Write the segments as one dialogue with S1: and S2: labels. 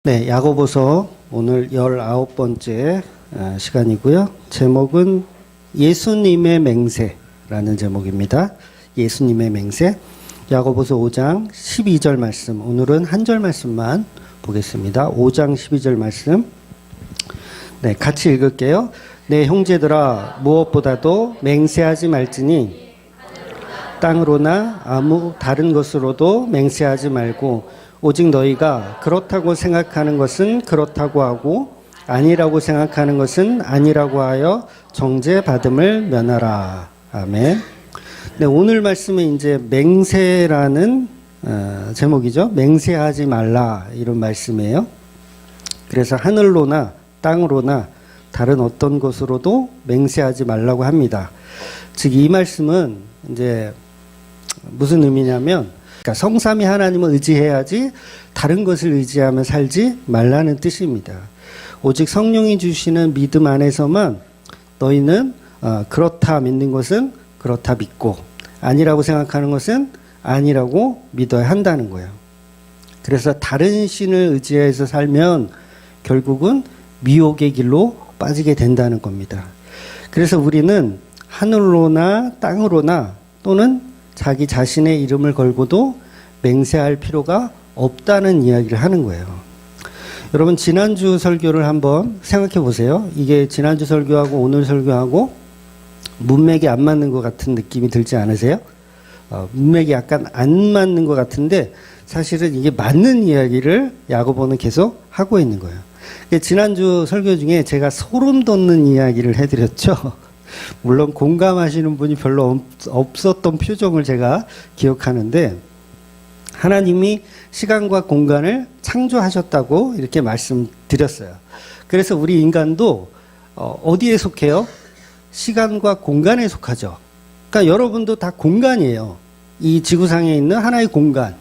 S1: 네, 야고보서 오늘 19번째 시간이고요. 제목은 예수님의 맹세라는 제목입니다. 예수님의 맹세. 야고보서 5장 12절 말씀. 오늘은 한 절 말씀만 보겠습니다. 5장 12절 말씀. 네, 같이 읽을게요. 내 형제들아, 무엇보다도 맹세하지 말지니 땅으로나 아무 다른 것으로도 맹세하지 말고 오직 너희가 그렇다고 생각하는 것은 그렇다고 하고 아니라고 생각하는 것은 아니라고 하여 정죄받음을 면하라. 아멘. 네, 오늘 말씀은 이제 맹세라는 제목이죠. 맹세하지 말라 이런 말씀이에요. 그래서 하늘로나 땅으로나 다른 어떤 것으로도 맹세하지 말라고 합니다. 즉 이 말씀은 이제 무슨 의미냐면 그러니까 성삼위 하나님을 의지해야지 다른 것을 의지하며 살지 말라는 뜻입니다. 오직 성령이 주시는 믿음 안에서만 너희는 그렇다 믿는 것은 그렇다 믿고 아니라고 생각하는 것은 아니라고 믿어야 한다는 거예요. 그래서 다른 신을 의지해서 살면 결국은 미혹의 길로 빠지게 된다는 겁니다. 그래서 우리는 하늘로나 땅으로나 또는 자기 자신의 이름을 걸고도 맹세할 필요가 없다는 이야기를 하는 거예요. 여러분 지난주 설교를 한번 생각해 보세요. 이게 지난주 설교하고 오늘 설교하고 문맥이 안 맞는 것 같은 느낌이 들지 않으세요? 문맥이 약간 안 맞는 것 같은데 사실은 이게 맞는 이야기를 야고보는 계속 하고 있는 거예요. 지난주 설교 중에 제가 소름 돋는 이야기를 해드렸죠. 물론 공감하시는 분이 별로 없었던 표정을 제가 기억하는데 하나님이 시간과 공간을 창조하셨다고 이렇게 말씀드렸어요. 그래서 우리 인간도 어디에 속해요? 시간과 공간에 속하죠. 그러니까 여러분도 다 공간이에요. 이 지구상에 있는 하나의 공간.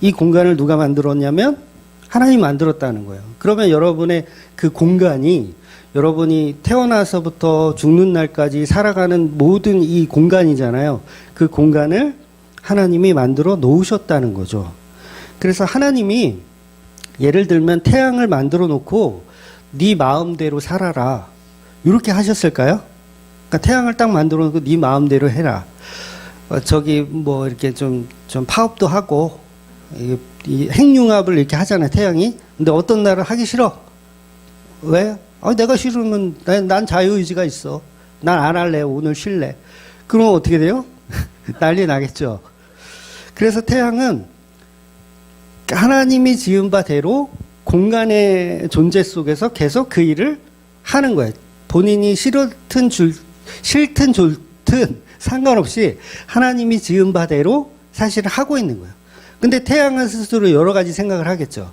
S1: 이 공간을 누가 만들었냐면 하나님이 만들었다는 거예요. 그러면 여러분의 그 공간이 여러분이 태어나서부터 죽는 날까지 살아가는 모든 이 공간이잖아요. 그 공간을 하나님이 만들어 놓으셨다는 거죠. 그래서 하나님이 예를 들면 태양을 만들어 놓고 네 마음대로 살아라. 이렇게 하셨을까요? 그러니까 태양을 딱 만들어 놓고 네 마음대로 해라. 저기 뭐 이렇게 좀 파업도 하고 이 핵융합을 이렇게 하잖아요. 태양이. 근데 어떤 날은 하기 싫어. 왜? 내가 싫으면 난 자유의지가 있어. 난 안 할래. 오늘 쉴래. 그러면 어떻게 돼요? 난리 나겠죠. 그래서 태양은 하나님이 지은 바대로 공간의 존재 속에서 계속 그 일을 하는 거예요. 본인이 싫든 좋든 상관없이 하나님이 지은 바대로 사실 하고 있는 거예요. 근데 태양은 스스로 여러 가지 생각을 하겠죠.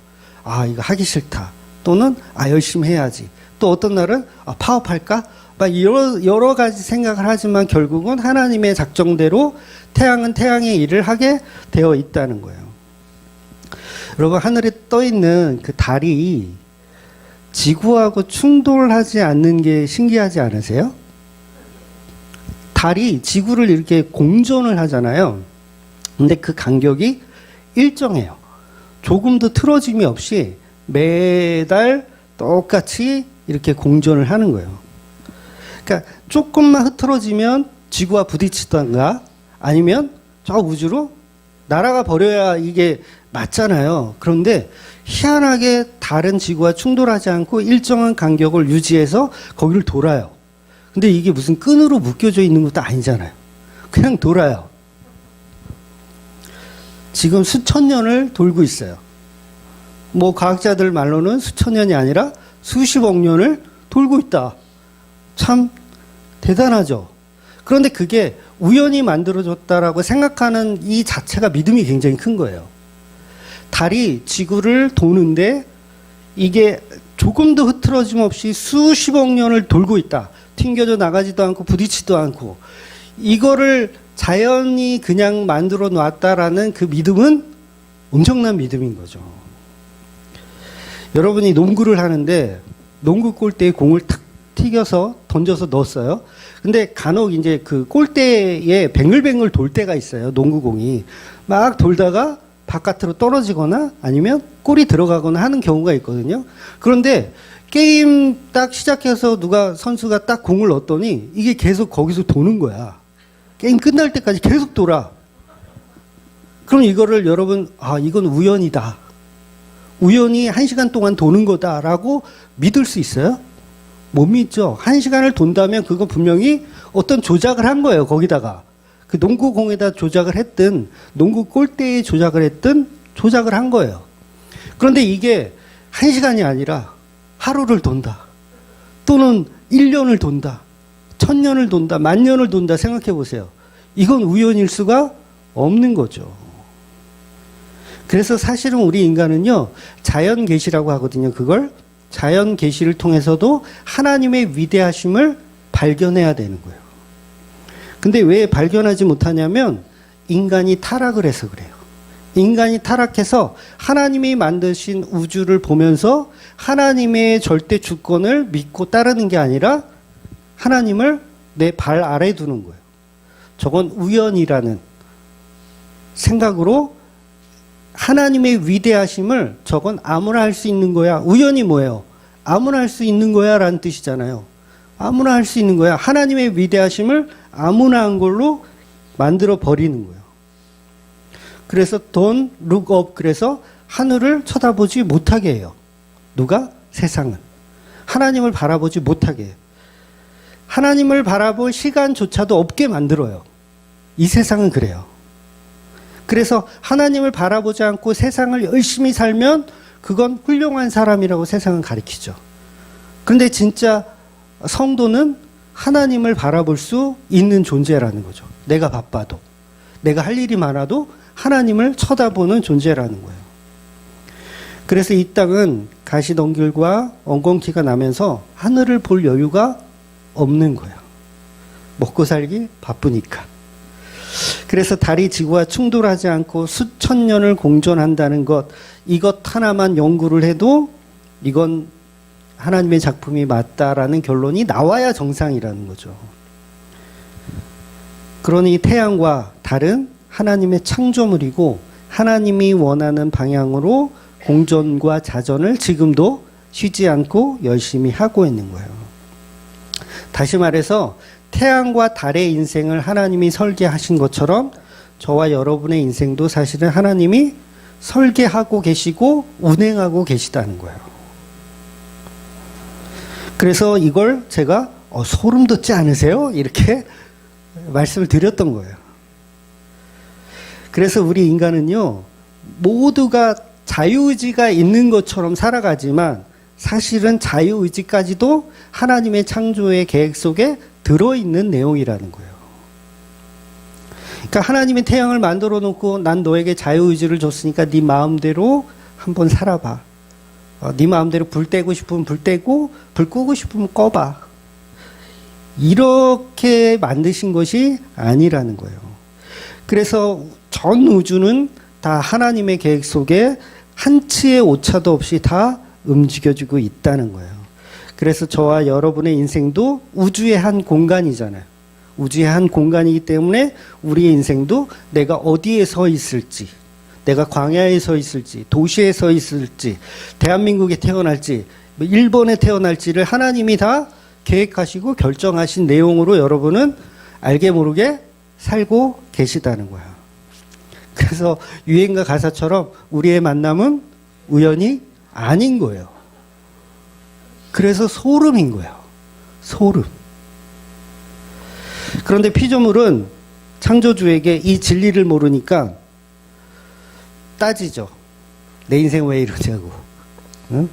S1: 이거 하기 싫다. 또는 열심히 해야지. 또 어떤 날은 파업할까? 막 여러 가지 생각을 하지만 결국은 하나님의 작정대로 태양은 태양의 일을 하게 되어 있다는 거예요. 여러분 하늘에 떠 있는 그 달이 지구하고 충돌하지 않는 게 신기하지 않으세요? 달이 지구를 이렇게 공전을 하잖아요. 근데 그 간격이 일정해요. 조금도 틀어짐이 없이 매달 똑같이 이렇게 공전을 하는 거예요. 그러니까 조금만 흐트러지면 지구와 부딪히던가 아니면 저 우주로 날아가 버려야 이게 맞잖아요. 그런데 희한하게 다른 지구와 충돌하지 않고 일정한 간격을 유지해서 거기를 돌아요. 근데 이게 무슨 끈으로 묶여져 있는 것도 아니잖아요. 그냥 돌아요. 지금 수천 년을 돌고 있어요. 뭐 과학자들 말로는 수천 년이 아니라 수십억 년을 돌고 있다. 참 대단하죠. 그런데 그게 우연히 만들어졌다라고 생각하는 이 자체가 믿음이 굉장히 큰 거예요. 달이 지구를 도는데 이게 조금도 흐트러짐 없이 수십억 년을 돌고 있다. 튕겨져 나가지도 않고 부딪히지도 않고 이거를 자연이 그냥 만들어 놨다라는 그 믿음은 엄청난 믿음인 거죠. 여러분이 농구를 하는데 농구 골대에 공을 탁 튀겨서 던져서 넣었어요. 근데 간혹 이제 그 골대에 뱅글뱅글 돌 때가 있어요. 농구공이 막 돌다가 바깥으로 떨어지거나 아니면 골이 들어가거나 하는 경우가 있거든요. 그런데 게임 딱 시작해서 누가 선수가 딱 공을 넣었더니 이게 계속 거기서 도는 거야. 게임 끝날 때까지 계속 돌아. 그럼 이거를 여러분, 이건 우연이다. 우연히 1시간 동안 도는 거다라고 믿을 수 있어요? 못 믿죠. 1시간을 돈다면 그거 분명히 어떤 조작을 한 거예요. 거기다가. 그 농구공에다 조작을 했든, 농구 골대에 조작을 했든, 조작을 한 거예요. 그런데 이게 1시간이 아니라 하루를 돈다. 또는 1년을 돈다. 1000년을 돈다. 10,000년을 돈다. 생각해 보세요. 이건 우연일 수가 없는 거죠. 그래서 사실은 우리 인간은요, 자연 계시라고 하거든요. 그걸 자연 계시를 통해서도 하나님의 위대하심을 발견해야 되는 거예요. 근데 왜 발견하지 못하냐면 인간이 타락을 해서 그래요. 인간이 타락해서 하나님이 만드신 우주를 보면서 하나님의 절대 주권을 믿고 따르는 게 아니라 하나님을 내 발 아래 두는 거예요. 저건 우연이라는 생각으로 하나님의 위대하심을 저건 아무나 할 수 있는 거야. 우연이 뭐예요? 아무나 할 수 있는 거야 라는 뜻이잖아요. 아무나 할 수 있는 거야. 하나님의 위대하심을 아무나 한 걸로 만들어 버리는 거예요. 그래서 don't look up, 그래서 하늘을 쳐다보지 못하게 해요. 누가? 세상은. 하나님을 바라보지 못하게 해요. 하나님을 바라볼 시간조차도 없게 만들어요. 이 세상은 그래요. 그래서 하나님을 바라보지 않고 세상을 열심히 살면 그건 훌륭한 사람이라고 세상은 가르치죠. 그런데 진짜 성도는 하나님을 바라볼 수 있는 존재라는 거죠. 내가 바빠도, 내가 할 일이 많아도 하나님을 쳐다보는 존재라는 거예요. 그래서 이 땅은 가시덤길과 엉겅퀴가 나면서 하늘을 볼 여유가 없는 거예요. 먹고 살기 바쁘니까. 그래서 달이 지구와 충돌하지 않고 수천 년을 공존한다는 것, 이것 하나만 연구를 해도 이건 하나님의 작품이 맞다라는 결론이 나와야 정상이라는 거죠. 그러니 태양과 달은 하나님의 창조물이고 하나님이 원하는 방향으로 공전과 자전을 지금도 쉬지 않고 열심히 하고 있는 거예요. 다시 말해서 태양과 달의 인생을 하나님이 설계하신 것처럼 저와 여러분의 인생도 사실은 하나님이 설계하고 계시고 운행하고 계시다는 거예요. 그래서 이걸 제가 소름 돋지 않으세요? 이렇게 말씀을 드렸던 거예요. 그래서 우리 인간은요, 모두가 자유의지가 있는 것처럼 살아가지만 사실은 자유의지까지도 하나님의 창조의 계획 속에 들어있는 내용이라는 거예요. 그러니까 하나님이 태양을 만들어 놓고 난 너에게 자유의지를 줬으니까 네 마음대로 한번 살아봐. 네 마음대로 불 떼고 싶으면 불 떼고 불 끄고 싶으면 꺼봐. 이렇게 만드신 것이 아니라는 거예요. 그래서 전 우주는 다 하나님의 계획 속에 한치의 오차도 없이 다 움직여지고 있다는 거예요. 그래서 저와 여러분의 인생도 우주의 한 공간이잖아요. 우주의 한 공간이기 때문에 우리의 인생도 내가 어디에 서 있을지, 내가 광야에 서 있을지, 도시에 서 있을지, 대한민국에 태어날지, 일본에 태어날지를 하나님이 다 계획하시고 결정하신 내용으로 여러분은 알게 모르게 살고 계시다는 거야. 그래서 유행가 가사처럼 우리의 만남은 우연이 아닌 거예요. 그래서 소름인 거예요. 소름. 그런데 피조물은 창조주에게 이 진리를 모르니까 따지죠. 내 인생 왜 이러냐고. 응?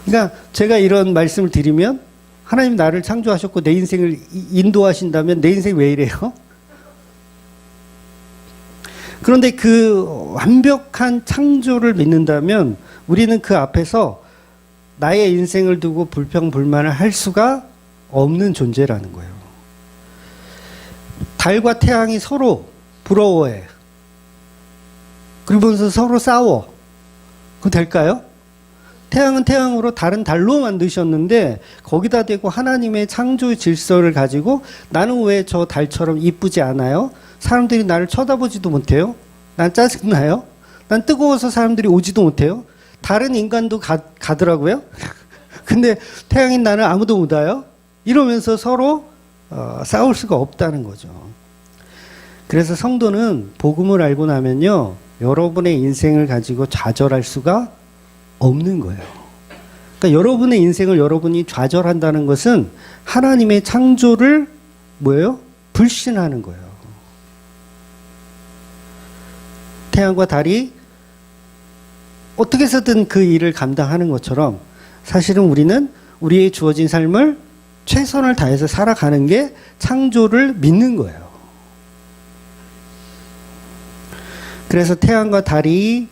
S1: 그러니까 제가 이런 말씀을 드리면 하나님 나를 창조하셨고 내 인생을 인도하신다면 내 인생 왜 이래요? 그런데 그 완벽한 창조를 믿는다면 우리는 그 앞에서 나의 인생을 두고 불평불만을 할 수가 없는 존재라는 거예요. 달과 태양이 서로 부러워해. 그러면서 서로 싸워. 그거 될까요? 태양은 태양으로 다른 달로 만드셨는데 거기다 대고 하나님의 창조 질서를 가지고 나는 왜 저 달처럼 이쁘지 않아요? 사람들이 나를 쳐다보지도 못해요? 난 짜증나요? 난 뜨거워서 사람들이 오지도 못해요? 다른 인간도 가더라고요. 근데 태양인 나는 아무도 못 와요. 이러면서 서로 싸울 수가 없다는 거죠. 그래서 성도는 복음을 알고 나면요, 여러분의 인생을 가지고 좌절할 수가 없는 거예요. 그러니까 여러분의 인생을 여러분이 좌절한다는 것은 하나님의 창조를 뭐예요? 불신하는 거예요. 태양과 달이 어떻게 해서든 그 일을 감당하는 것처럼 사실은 우리는 우리의 주어진 삶을 최선을 다해서 살아가는 게 창조를 믿는 거예요. 그래서 태양과 달이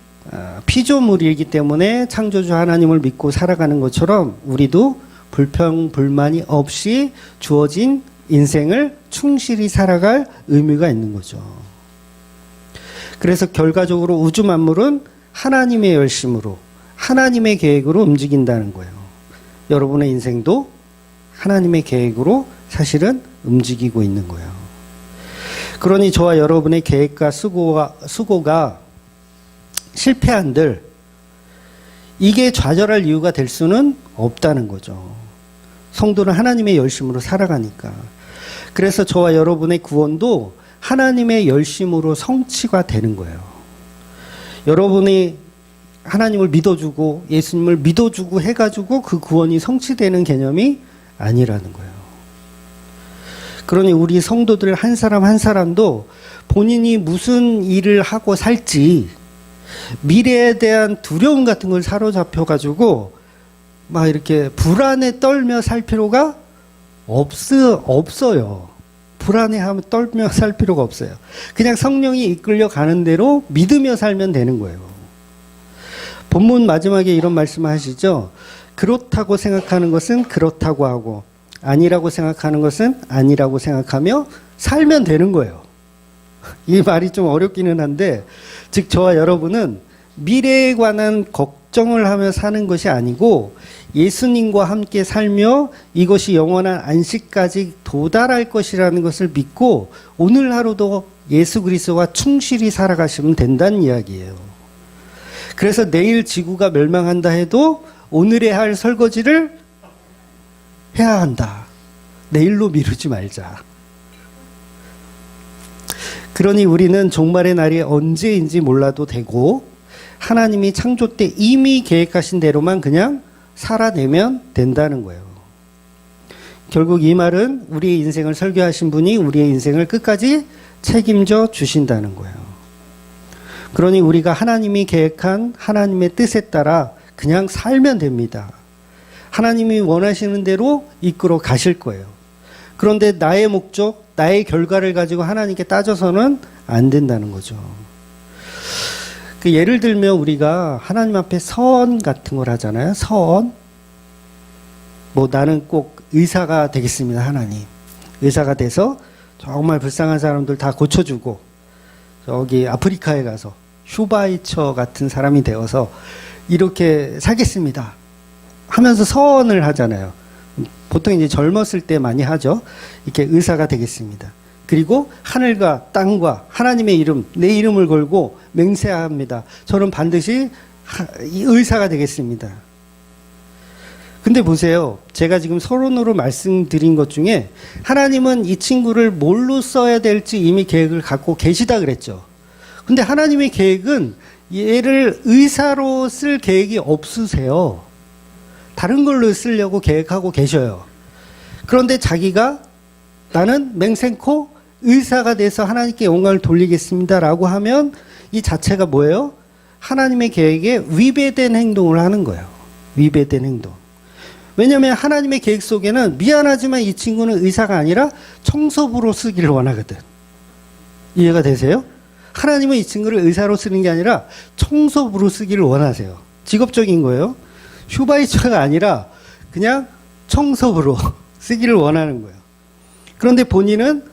S1: 피조물이기 때문에 창조주 하나님을 믿고 살아가는 것처럼 우리도 불평, 불만이 없이 주어진 인생을 충실히 살아갈 의무가 있는 거죠. 그래서 결과적으로 우주 만물은 하나님의 열심으로, 하나님의 계획으로 움직인다는 거예요. 여러분의 인생도 하나님의 계획으로 사실은 움직이고 있는 거예요. 그러니 저와 여러분의 계획과 수고가 실패한들 이게 좌절할 이유가 될 수는 없다는 거죠. 성도는 하나님의 열심으로 살아가니까. 그래서 저와 여러분의 구원도 하나님의 열심으로 성취가 되는 거예요. 여러분이 하나님을 믿어주고 예수님을 믿어주고 해가지고 그 구원이 성취되는 개념이 아니라는 거예요. 그러니 우리 성도들 한 사람 한 사람도 본인이 무슨 일을 하고 살지 미래에 대한 두려움 같은 걸 사로잡혀가지고 막 이렇게 불안에 떨며 살 필요가 없어요. 불안해하면 떨며 살 필요가 없어요. 그냥 성령이 이끌려 가는 대로 믿으며 살면 되는 거예요. 본문 마지막에 이런 말씀을 하시죠. 그렇다고 생각하는 것은 그렇다고 하고 아니라고 생각하는 것은 아니라고 생각하며 살면 되는 거예요. 이 말이 좀 어렵기는 한데, 즉 저와 여러분은 미래에 관한 걱정을 하며 사는 것이 아니고 예수님과 함께 살며 이것이 영원한 안식까지 도달할 것이라는 것을 믿고 오늘 하루도 예수 그리스도와 충실히 살아가시면 된다는 이야기예요. 그래서 내일 지구가 멸망한다 해도 오늘에 할 설거지를 해야 한다. 내일로 미루지 말자. 그러니 우리는 종말의 날이 언제인지 몰라도 되고 하나님이 창조 때 이미 계획하신 대로만 그냥 살아내면 된다는 거예요. 결국 이 말은 우리의 인생을 설계하신 분이 우리의 인생을 끝까지 책임져 주신다는 거예요. 그러니 우리가 하나님이 계획한 하나님의 뜻에 따라 그냥 살면 됩니다. 하나님이 원하시는 대로 이끌어 가실 거예요. 그런데 나의 목적, 나의 결과를 가지고 하나님께 따져서는 안 된다는 거죠. 예를 들면 우리가 하나님 앞에 서원 같은 걸 하잖아요. 서원. 뭐 나는 꼭 의사가 되겠습니다. 하나님. 의사가 돼서 정말 불쌍한 사람들 다 고쳐주고 저기 아프리카에 가서 슈바이처 같은 사람이 되어서 이렇게 살겠습니다 하면서 서원을 하잖아요. 보통 이제 젊었을 때 많이 하죠. 이렇게 의사가 되겠습니다. 그리고 하늘과 땅과 하나님의 이름, 내 이름을 걸고 맹세합니다. 저는 반드시 의사가 되겠습니다. 근데 보세요. 제가 지금 서론으로 말씀드린 것 중에 하나님은 이 친구를 뭘로 써야 될지 이미 계획을 갖고 계시다 그랬죠. 근데 하나님의 계획은 얘를 의사로 쓸 계획이 없으세요. 다른 걸로 쓰려고 계획하고 계셔요. 그런데 자기가 나는 맹세코 의사가 돼서 하나님께 영광을 돌리겠습니다 라고 하면 이 자체가 뭐예요? 하나님의 계획에 위배된 행동을 하는 거예요. 위배된 행동. 왜냐하면 하나님의 계획 속에는 미안하지만 이 친구는 의사가 아니라 청소부로 쓰기를 원하거든. 이해가 되세요? 하나님은 이 친구를 의사로 쓰는 게 아니라 청소부로 쓰기를 원하세요. 직업적인 거예요. 슈바이처가 아니라 그냥 청소부로 쓰기를 원하는 거예요. 그런데 본인은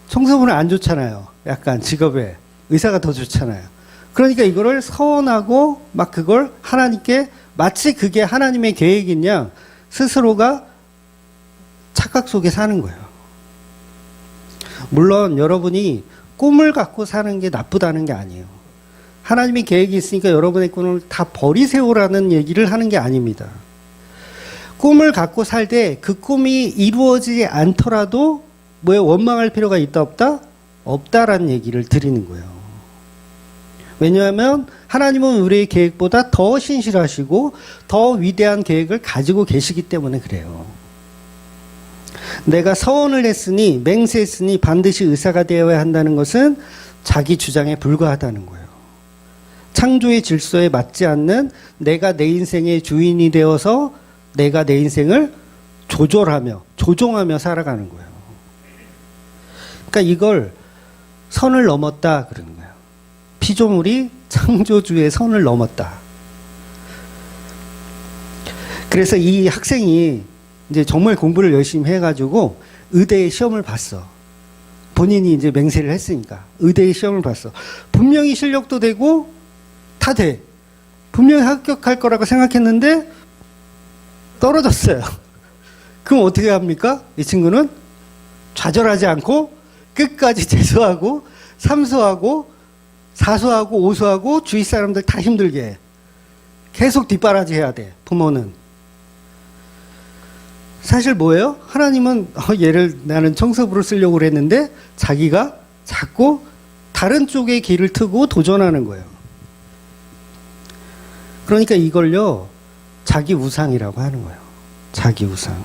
S1: 청소부는 안 좋잖아요. 약간 직업에. 의사가 더 좋잖아요. 그러니까 이거를 서원하고 막 그걸 하나님께 마치 그게 하나님의 계획인 양 스스로가 착각 속에 사는 거예요. 물론 여러분이 꿈을 갖고 사는 게 나쁘다는 게 아니에요. 하나님이 계획이 있으니까 여러분의 꿈을 다 버리세요라는 얘기를 하는 게 아닙니다. 꿈을 갖고 살 때 그 꿈이 이루어지지 않더라도 뭐에 원망할 필요가 있다 없다? 없다라는 얘기를 드리는 거예요. 왜냐하면 하나님은 우리의 계획보다 더 신실하시고 더 위대한 계획을 가지고 계시기 때문에 그래요. 내가 서원을 했으니 맹세했으니 반드시 의사가 되어야 한다는 것은 자기 주장에 불과하다는 거예요. 창조의 질서에 맞지 않는 내가 내 인생의 주인이 되어서 내가 내 인생을 조종하며 살아가는 거예요. 그러니까 이걸 선을 넘었다 그러는 거예요. 피조물이 창조주의 선을 넘었다. 그래서 이 학생이 이제 정말 공부를 열심히 해가지고 의대의 시험을 봤어. 본인이 이제 맹세를 했으니까 의대의 시험을 봤어. 분명히 실력도 되고 다 돼. 분명히 합격할 거라고 생각했는데 떨어졌어요. 그럼 어떻게 합니까? 이 친구는 좌절하지 않고 끝까지 재수하고 삼수하고 사수하고 오수하고 주위 사람들 다 힘들게 해. 계속 뒷바라지 해야 돼. 부모는. 사실 뭐예요? 하나님은 얘를 나는 청소부로 쓰려고 그랬는데 자기가 자꾸 다른 쪽의 길을 트고 도전하는 거예요. 그러니까 이걸요, 자기 우상이라고 하는 거예요. 자기 우상.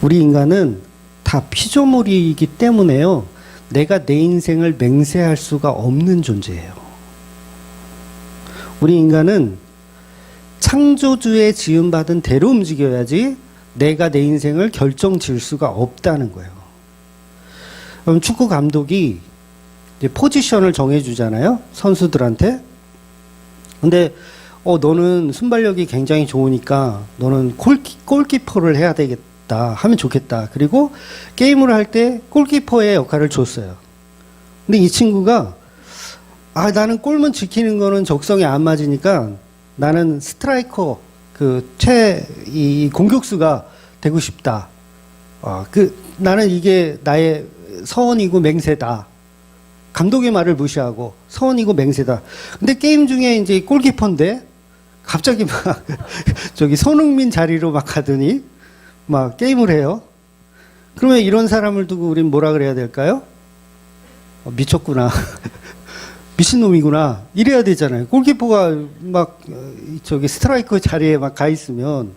S1: 우리 인간은 다 피조물이기 때문에요, 내가 내 인생을 맹세할 수가 없는 존재예요. 우리 인간은 창조주의 지음받은 대로 움직여야지 내가 내 인생을 결정 지을 수가 없다는 거예요. 그럼 축구 감독이 이제 포지션을 정해주잖아요, 선수들한테. 근데 너는 순발력이 굉장히 좋으니까 너는 골키퍼를 해야 되겠다 하면 좋겠다. 그리고 게임을 할 때 골키퍼의 역할을 줬어요. 근데 이 친구가 나는 골문 지키는 거는 적성에 안 맞으니까 나는 스트라이커 이 공격수가 되고 싶다. 나는 이게 나의 서원이고 맹세다. 감독의 말을 무시하고 서원이고 맹세다. 근데 게임 중에 이제 골키퍼인데 갑자기 막 저기 손흥민 자리로 막 가더니 막 게임을 해요. 그러면 이런 사람을 두고 우린 뭐라 그래야 될까요? 미쳤구나. 미친놈이구나. 이래야 되잖아요. 골키퍼가 막 저기 스트라이커 자리에 막 가 있으면.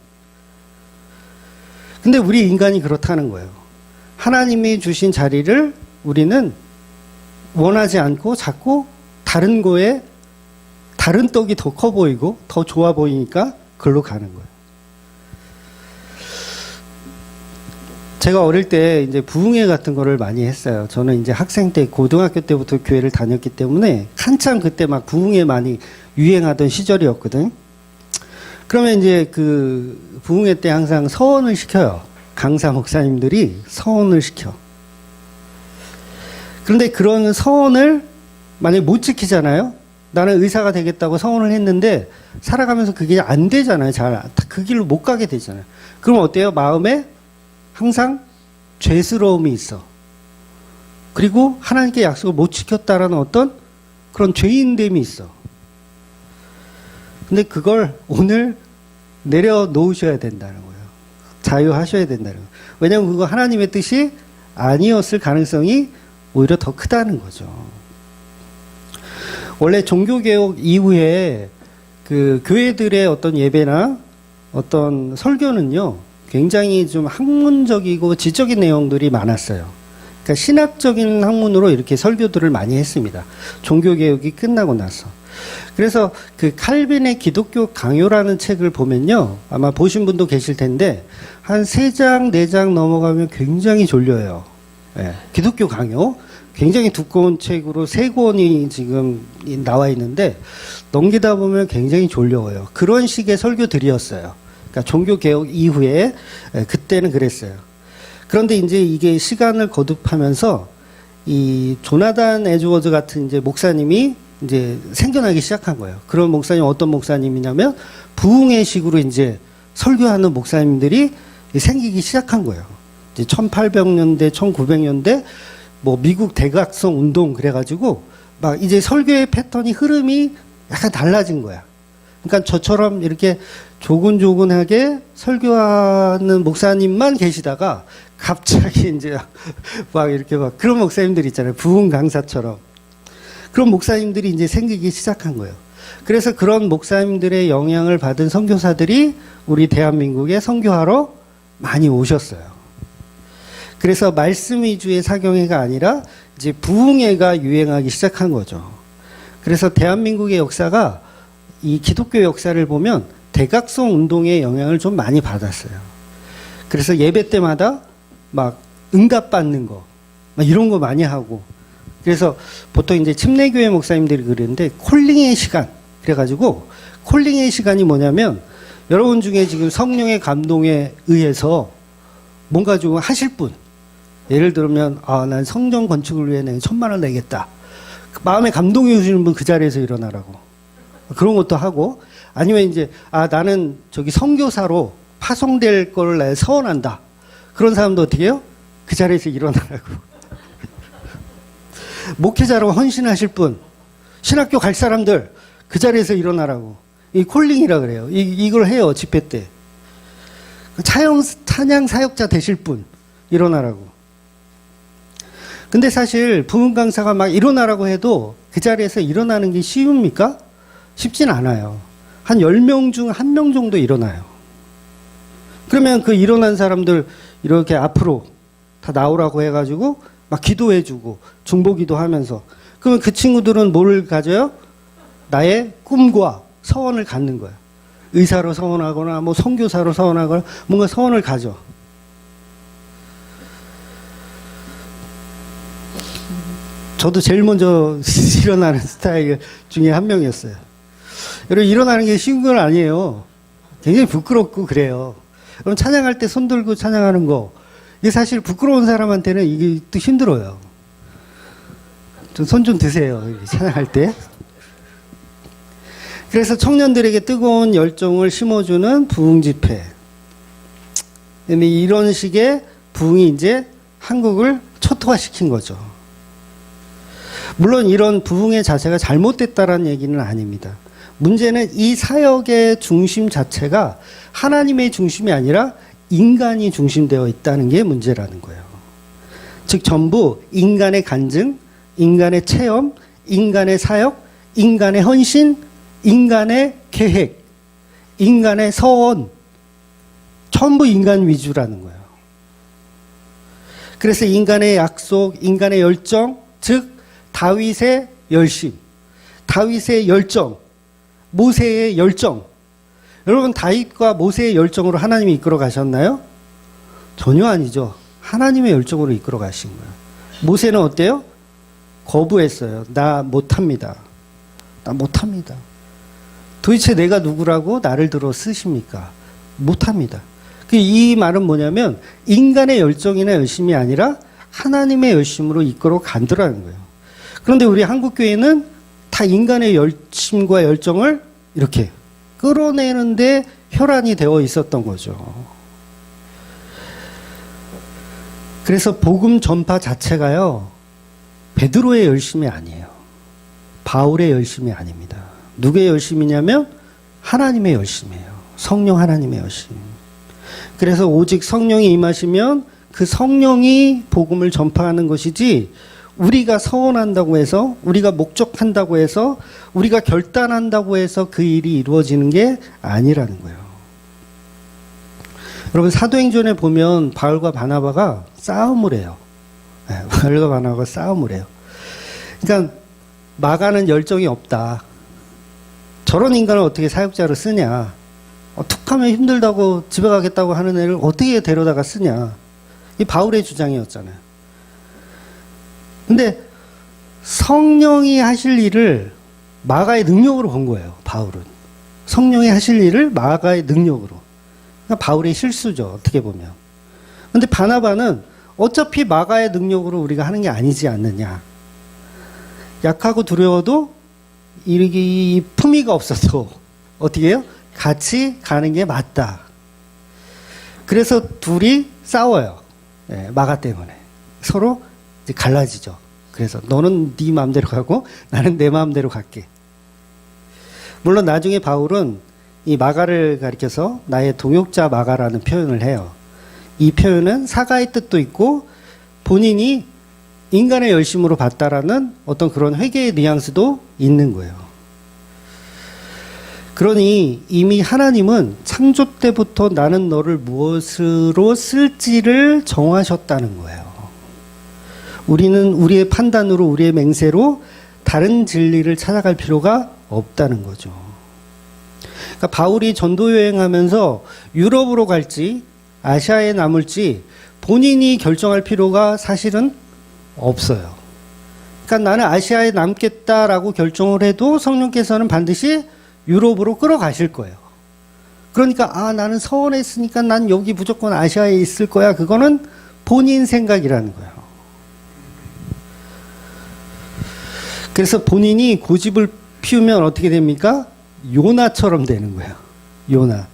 S1: 근데 우리 인간이 그렇다는 거예요. 하나님이 주신 자리를 우리는 원하지 않고 자꾸 다른 거에 다른 떡이 더 커 보이고 더 좋아 보이니까 그걸로 가는 거예요. 제가 어릴 때 이제 부흥회 같은 거를 많이 했어요. 저는 이제 학생 때 고등학교 때부터 교회를 다녔기 때문에 한참 그때 막 부흥회 많이 유행하던 시절이었거든. 그러면 이제 그 부흥회 때 항상 서원을 시켜요. 강사 목사님들이 서원을 시켜. 그런데 그런 서원을 만약에 못 지키잖아요. 나는 의사가 되겠다고 서원을 했는데 살아가면서 그게 안 되잖아요. 잘 그 길로 못 가게 되잖아요. 그럼 어때요? 마음에 항상 죄스러움이 있어. 그리고 하나님께 약속을 못 지켰다라는 어떤 그런 죄인됨이 있어. 근데 그걸 오늘 내려놓으셔야 된다는 거예요. 자유하셔야 된다는 거예요. 왜냐하면 그거 하나님의 뜻이 아니었을 가능성이 오히려 더 크다는 거죠. 원래 종교개혁 이후에 그 교회들의 어떤 예배나 어떤 설교는요, 굉장히 좀 학문적이고 지적인 내용들이 많았어요. 그러니까 신학적인 학문으로 이렇게 설교들을 많이 했습니다. 종교개혁이 끝나고 나서. 그래서 그 칼빈의 기독교 강요라는 책을 보면요, 아마 보신 분도 계실 텐데 한 3장, 4장 넘어가면 굉장히 졸려요. 예, 기독교 강요. 굉장히 두꺼운 책으로 3권이 지금 나와 있는데 넘기다 보면 굉장히 졸려워요. 그런 식의 설교들이었어요. 그러니까 종교개혁 이후에 그때는 그랬어요. 그런데 이제 이게 시간을 거듭하면서 이 조나단 에드워즈 같은 이제 목사님이 이제 생겨나기 시작한 거예요. 그런 목사님 어떤 목사님이냐면 부흥회 식으로 이제 설교하는 목사님들이 생기기 시작한 거예요. 이제 1800년대, 1900년대 뭐 미국 대각성 운동 그래가지고 막 이제 설교의 패턴이 흐름이 약간 달라진 거야. 그러니까 저처럼 이렇게 조근조근하게 설교하는 목사님만 계시다가 갑자기 이제 막 이렇게 막 그런 목사님들 있잖아요. 부흥 강사처럼. 그런 목사님들이 이제 생기기 시작한 거예요. 그래서 그런 목사님들의 영향을 받은 선교사들이 우리 대한민국에 선교하러 많이 오셨어요. 그래서 말씀 위주의 사경회가 아니라 이제 부흥회가 유행하기 시작한 거죠. 그래서 대한민국의 역사가 이 기독교 역사를 보면 대각성 운동의 영향을 좀 많이 받았어요. 그래서 예배 때마다 막 응답받는 거, 막 이런 거 많이 하고. 그래서 보통 이제 침례교회 목사님들이 그러는데 콜링의 시간. 그래가지고 콜링의 시간이 뭐냐면 여러분 중에 지금 성령의 감동에 의해서 뭔가 좀 하실 분. 예를 들면, 난 성전 건축을 위해 내가 1,000,000원 내겠다. 마음에 감동이 오시는 분 그 자리에서 일어나라고. 그런 것도 하고, 아니면 이제, 나는 저기 선교사로 파송될 걸 내 서원한다. 그런 사람도 어떻게 해요? 그 자리에서 일어나라고. 목회자로 헌신하실 분, 신학교 갈 사람들, 그 자리에서 일어나라고. 이 콜링이라 그래요. 이걸 해요, 집회 때. 찬양 사역자 되실 분, 일어나라고. 근데 사실 부흥 강사가 막 일어나라고 해도 그 자리에서 일어나는 게 쉬웁니까? 쉽진 않아요. 한 10명 중 1명 정도 일어나요. 그러면 그 일어난 사람들 이렇게 앞으로 다 나오라고 해가지고 막 기도해주고 중보기도 하면서, 그러면 그 친구들은 뭘 가져요? 나의 꿈과 서원을 갖는 거예요. 의사로 서원하거나 뭐 선교사로 서원하거나 뭔가 서원을 가져. 저도 제일 먼저 일어나는 스타일 중에 한 명이었어요. 여러분, 일어나는 게 쉬운 건 아니에요. 굉장히 부끄럽고 그래요. 그럼 찬양할 때 손 들고 찬양하는 거, 이게 사실 부끄러운 사람한테는 이게 또 힘들어요. 손 좀 드세요, 찬양할 때. 그래서 청년들에게 뜨거운 열정을 심어주는 부흥 집회. 이런 식의 부흥이 이제 한국을 초토화시킨 거죠. 물론 이런 부흥의 자체가 잘못됐다라는 얘기는 아닙니다. 문제는 이 사역의 중심 자체가 하나님의 중심이 아니라 인간이 중심되어 있다는 게 문제라는 거예요. 즉 전부 인간의 간증, 인간의 체험, 인간의 사역, 인간의 헌신, 인간의 계획, 인간의 서원, 전부 인간 위주라는 거예요. 그래서 인간의 약속, 인간의 열정, 즉 다윗의 열심, 다윗의 열정, 모세의 열정. 여러분, 다윗과 모세의 열정으로 하나님이 이끌어 가셨나요? 전혀 아니죠. 하나님의 열정으로 이끌어 가신 거예요. 모세는 어때요? 거부했어요. 나 못합니다. 나 못합니다. 도대체 내가 누구라고 나를 들어 쓰십니까? 못합니다. 이 말은 뭐냐면 인간의 열정이나 열심이 아니라 하나님의 열심으로 이끌어 간다라는 거예요. 그런데 우리 한국교회는 다 인간의 열심과 열정을 이렇게 끌어내는데 혈안이 되어 있었던 거죠. 그래서 복음 전파 자체가요, 베드로의 열심이 아니에요. 바울의 열심이 아닙니다. 누구의 열심이냐면 하나님의 열심이에요. 성령 하나님의 열심. 그래서 오직 성령이 임하시면 그 성령이 복음을 전파하는 것이지, 우리가 서원한다고 해서, 우리가 목적한다고 해서, 우리가 결단한다고 해서 그 일이 이루어지는 게 아니라는 거예요. 여러분, 사도행전에 보면 바울과 바나바가 싸움을 해요. 바울과 바나바가 싸움을 해요. 그러니까 마가는 열정이 없다. 저런 인간을 어떻게 사역자로 쓰냐. 툭하면 힘들다고 집에 가겠다고 하는 애를 어떻게 데려다가 쓰냐. 이 바울의 주장이었잖아요. 근데 성령이 하실 일을 마가의 능력으로 본 거예요, 바울은. 성령이 하실 일을 마가의 능력으로. 그러니까 바울의 실수죠, 어떻게 보면. 근데 바나바는 어차피 마가의 능력으로 우리가 하는 게 아니지 않느냐. 약하고 두려워도 이 품위가 없어도 어떻게 해요? 같이 가는 게 맞다. 그래서 둘이 싸워요. 마가 때문에. 서로 이제 갈라지죠. 그래서 너는 네 마음대로 가고 나는 내 마음대로 갈게. 물론 나중에 바울은 이 마가를 가리켜서 나의 동역자 마가라는 표현을 해요. 이 표현은 사과의 뜻도 있고 본인이 인간의 열심으로 봤다라는 어떤 그런 회개의 뉘앙스도 있는 거예요. 그러니 이미 하나님은 창조 때부터 나는 너를 무엇으로 쓸지를 정하셨다는 거예요. 우리는 우리의 판단으로, 우리의 맹세로 다른 진리를 찾아갈 필요가 없다는 거죠. 그러니까 바울이 전도 여행하면서 유럽으로 갈지 아시아에 남을지 본인이 결정할 필요가 사실은 없어요. 그러니까 나는 아시아에 남겠다라고 결정을 해도 성령께서는 반드시 유럽으로 끌어가실 거예요. 그러니까 나는 서원했으니까 난 여기 무조건 아시아에 있을 거야. 그거는 본인 생각이라는 거예요. 그래서 본인이 고집을 피우면 어떻게 됩니까? 요나처럼 되는 거예요. 요나.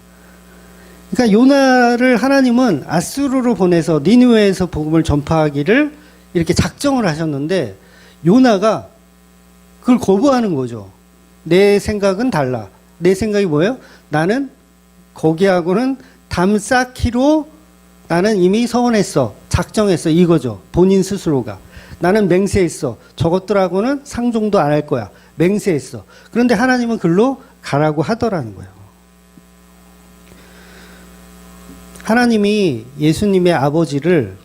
S1: 그러니까 요나를 하나님은 아수르로 보내서 니느웨에서 복음을 전파하기를 이렇게 작정을 하셨는데 요나가 그걸 거부하는 거죠. 내 생각은 달라. 내 생각이 뭐예요? 나는 거기하고는 담 쌓기로 나는 이미 서원했어. 작정했어. 이거죠. 본인 스스로가. 나는 맹세했어. 저것들하고는 상종도 안 할 거야. 맹세했어. 그런데 하나님은 글로 가라고 하더라는 거예요. 하나님이 예수님의 아버지를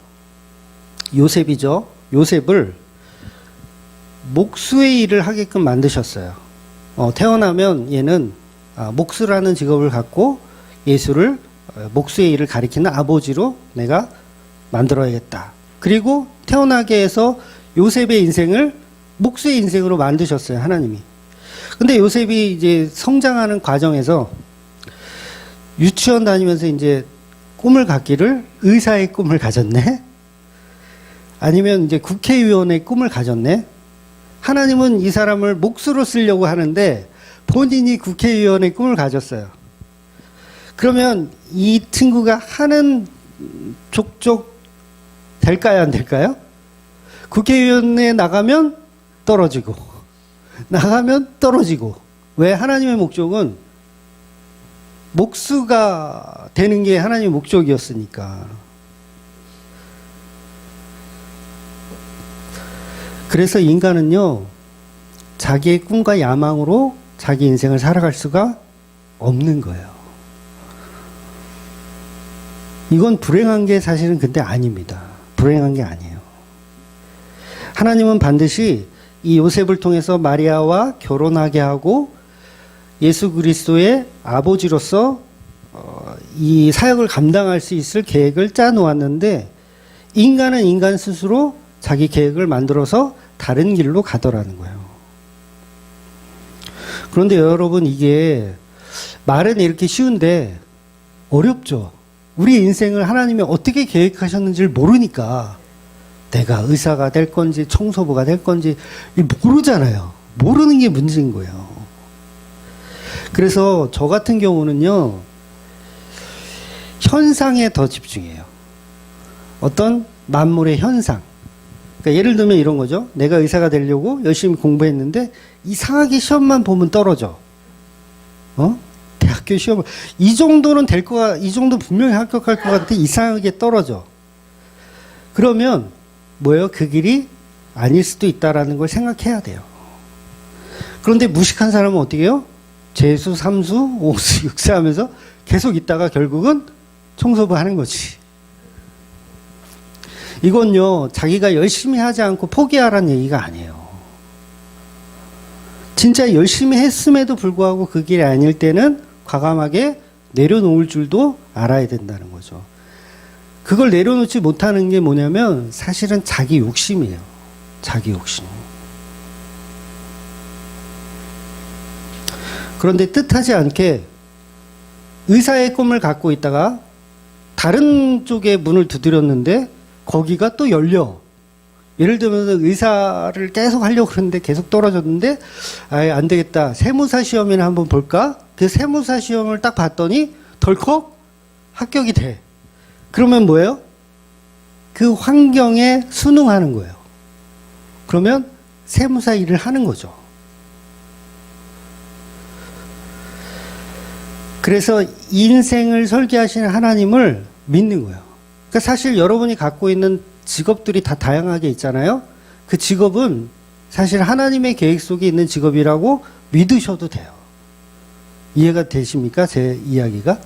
S1: 요셉이죠. 요셉을 목수의 일을 하게끔 만드셨어요. 태어나면 얘는 목수라는 직업을 갖고 예수를 목수의 일을 가리키는 아버지로 내가 만들어야겠다. 그리고 태어나게 해서 요셉의 인생을 목수의 인생으로 만드셨어요. 하나님이. 근데 요셉이 이제 성장하는 과정에서 유치원 다니면서 이제 꿈을 갖기를 의사의 꿈을 가졌네? 아니면 이제 국회의원의 꿈을 가졌네? 하나님은 이 사람을 목수로 쓰려고 하는데 본인이 국회의원의 꿈을 가졌어요. 그러면 이 친구가 하는 족족 될까요? 안 될까요? 국회의원에 나가면 떨어지고 나가면 떨어지고. 왜? 하나님의 목적은 목수가 되는 게 하나님의 목적이었으니까. 그래서 인간은요, 자기의 꿈과 야망으로 자기 인생을 살아갈 수가 없는 거예요. 이건 불행한 게 사실은 근데 아닙니다. 불행한 게 아니에요. 하나님은 반드시 이 요셉을 통해서 마리아와 결혼하게 하고 예수 그리스도의 아버지로서 이 사역을 감당할 수 있을 계획을 짜 놓았는데 인간은 인간 스스로 자기 계획을 만들어서 다른 길로 가더라는 거예요. 그런데 여러분, 이게 말은 이렇게 쉬운데 어렵죠. 우리 인생을 하나님이 어떻게 계획하셨는지를 모르니까 내가 의사가 될 건지 청소부가 될 건지 모르잖아요. 모르는 게 문제인 거예요. 그래서 저 같은 경우는요, 현상에 더 집중해요. 어떤 만물의 현상. 그러니까 예를 들면 이런 거죠. 내가 의사가 되려고 열심히 공부했는데 이상하게 시험만 보면 떨어져. 대학교 시험을 이 정도는 될 거야. 이 정도 분명히 합격할 것 같아. 이상하게 떨어져. 그러면 뭐예요? 그 길이 아닐 수도 있다라는 걸 생각해야 돼요. 그런데 무식한 사람은 어떻게 해요? 재수, 삼수, 오수, 육수 하면서 계속 있다가 결국은 청소부 하는 거지. 이건요, 자기가 열심히 하지 않고 포기하라는 얘기가 아니에요. 진짜 열심히 했음에도 불구하고 그 길이 아닐 때는 과감하게 내려놓을 줄도 알아야 된다는 거죠. 그걸 내려놓지 못하는 게 뭐냐면 사실은 자기 욕심이에요. 자기 욕심. 그런데 뜻하지 않게 의사의 꿈을 갖고 있다가 다른 쪽에 문을 두드렸는데 거기가 또 열려. 예를 들면 의사를 계속 하려고 그러는데 계속 떨어졌는데 아예 안 되겠다. 세무사 시험이나 한번 볼까? 그 세무사 시험을 딱 봤더니 덜컥 합격이 돼. 그러면 뭐예요? 그 환경에 순응하는 거예요. 그러면 세무사 일을 하는 거죠. 그래서 인생을 설계하시는 하나님을 믿는 거예요. 그러니까 사실 여러분이 갖고 있는 직업들이 다 다양하게 있잖아요. 그 직업은 사실 하나님의 계획 속에 있는 직업이라고 믿으셔도 돼요. 이해가 되십니까? 제 이야기가?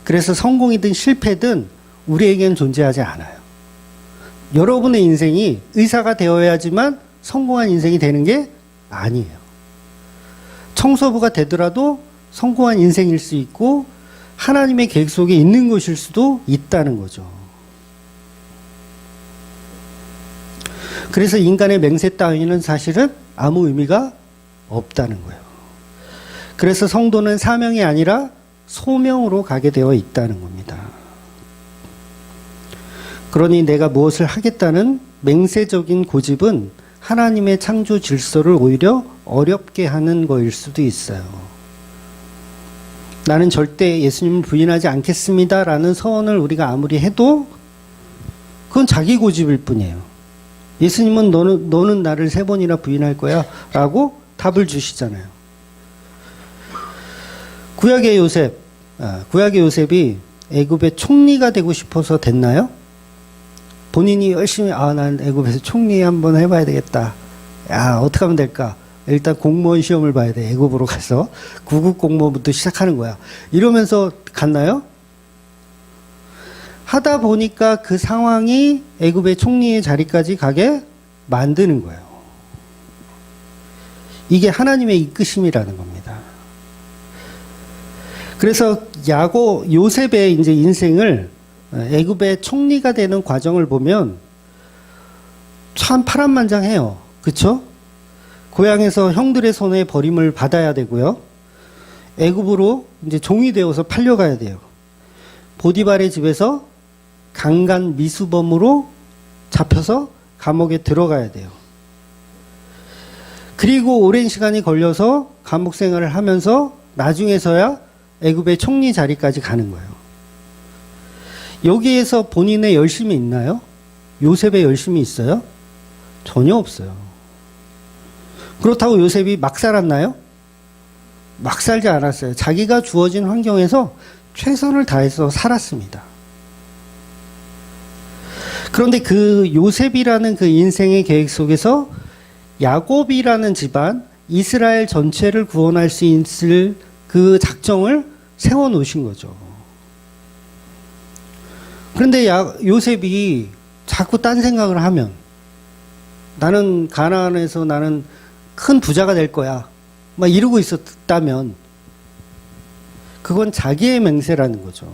S1: 그래서 성공이든 실패든 우리에겐 존재하지 않아요. 여러분의 인생이 의사가 되어야지만 성공한 인생이 되는 게 아니에요. 청소부가 되더라도 성공한 인생일 수 있고 하나님의 계획 속에 있는 것일 수도 있다는 거죠. 그래서 인간의 맹세 따위는 사실은 아무 의미가 없다는 거예요. 그래서 성도는 사명이 아니라 소명으로 가게 되어 있다는 겁니다. 그러니 내가 무엇을 하겠다는 맹세적인 고집은 하나님의 창조 질서를 오히려 어렵게 하는 거일 수도 있어요. 나는 절대 예수님을 부인하지 않겠습니다 라는 서원을 우리가 아무리 해도 그건 자기 고집일 뿐이에요. 예수님은 너는 나를 3번이나 부인할 거야 라고 답을 주시잖아요. 구약의 요셉이 애굽의 총리가 되고 싶어서 됐나요? 본인이 열심히 난 애굽에서 총리 한번 해봐야 되겠다. 어떻게 하면 될까? 일단 공무원 시험을 봐야 돼. 애굽으로 가서 구급 공무원부터 시작하는 거야. 이러면서 갔나요? 하다 보니까 그 상황이 애굽의 총리의 자리까지 가게 만드는 거예요. 이게 하나님의 이끄심이라는 겁니다. 그래서 요셉의 이제 인생을 애굽의 총리가 되는 과정을 보면 참 파란만장해요. 그렇죠? 고향에서 형들의 손에 버림을 받아야 되고요. 애굽으로 이제 종이 되어서 팔려가야 돼요. 보디발의 집에서 강간 미수범으로 잡혀서 감옥에 들어가야 돼요. 그리고 오랜 시간이 걸려서 감옥 생활을 하면서 나중에서야 애굽의 총리 자리까지 가는 거예요. 여기에서 본인의 열심이 있나요? 요셉의 열심이 있어요? 전혀 없어요. 그렇다고 요셉이 막 살았나요? 막 살지 않았어요. 자기가 주어진 환경에서 최선을 다해서 살았습니다. 그런데 그 요셉이라는 그 인생의 계획 속에서 야곱이라는 집안, 이스라엘 전체를 구원할 수 있을 그 작정을 세워놓으신 거죠. 그런데 요셉이 자꾸 딴 생각을 하면 나는 가나안에서 나는 큰 부자가 될 거야. 막 이러고 있었다면 그건 자기의 맹세라는 거죠.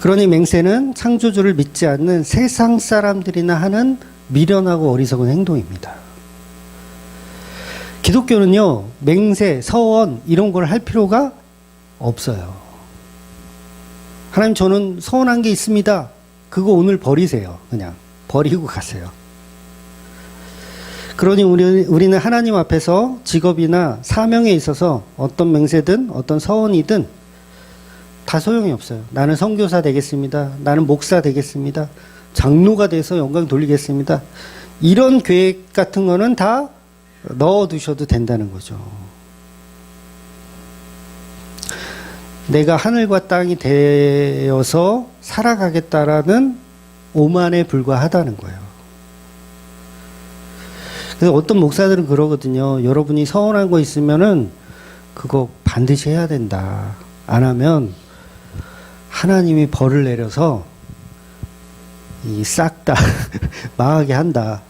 S1: 그러니 맹세는 창조주를 믿지 않는 세상 사람들이나 하는 미련하고 어리석은 행동입니다. 기독교는요, 맹세, 서원 이런 걸 할 필요가 없어요. 하나님 저는 서원한 게 있습니다. 그거 오늘 버리세요. 그냥 버리고 가세요. 그러니 우리는 하나님 앞에서 직업이나 사명에 있어서 어떤 맹세든 어떤 서원이든 다 소용이 없어요. 나는 선교사 되겠습니다. 나는 목사 되겠습니다. 장로가 돼서 영광 돌리겠습니다. 이런 계획 같은 거는 다 넣어두셔도 된다는 거죠. 내가 하늘과 땅이 되어서 살아가겠다라는 오만에 불과하다는 거예요. 그래서 어떤 목사들은 그러거든요. 여러분이 서운한 거 있으면은 그거 반드시 해야 된다. 안 하면 하나님이 벌을 내려서 싹 다 망하게 한다.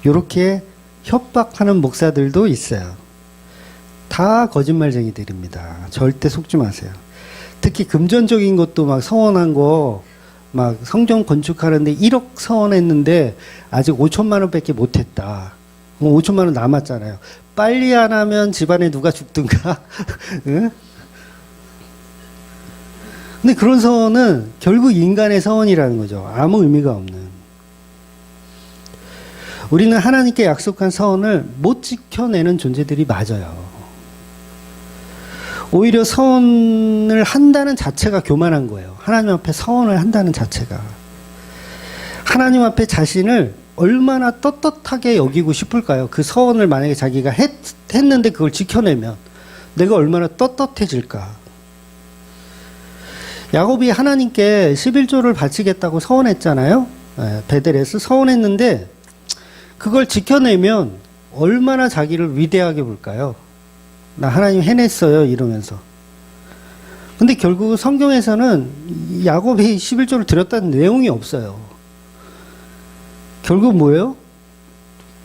S1: 이렇게 협박하는 목사들도 있어요. 다 거짓말쟁이들입니다. 절대 속지 마세요. 특히 금전적인 것도 막 서원한 거 막 성전 건축하는데 1억 서원했는데 아직 5천만 원밖에 못했다. 5천만 원 남았잖아요. 빨리 안 하면 집안에 누가 죽든가. 응? 근데 그런 서원은 결국 인간의 서원이라는 거죠. 아무 의미가 없는. 우리는 하나님께 약속한 서원을 못 지켜내는 존재들이 맞아요. 오히려 서원을 한다는 자체가 교만한 거예요. 하나님 앞에 서원을 한다는 자체가. 하나님 앞에 자신을 얼마나 떳떳하게 여기고 싶을까요? 그 서원을 만약에 자기가 했는데 그걸 지켜내면 내가 얼마나 떳떳해질까? 야곱이 하나님께 11조를 바치겠다고 서원했잖아요. 베델에서 서원했는데 그걸 지켜내면 얼마나 자기를 위대하게 볼까요? 나 하나님 해냈어요 이러면서. 근데 결국 성경에서는 야곱이 11조를 드렸다는 내용이 없어요. 결국 뭐예요?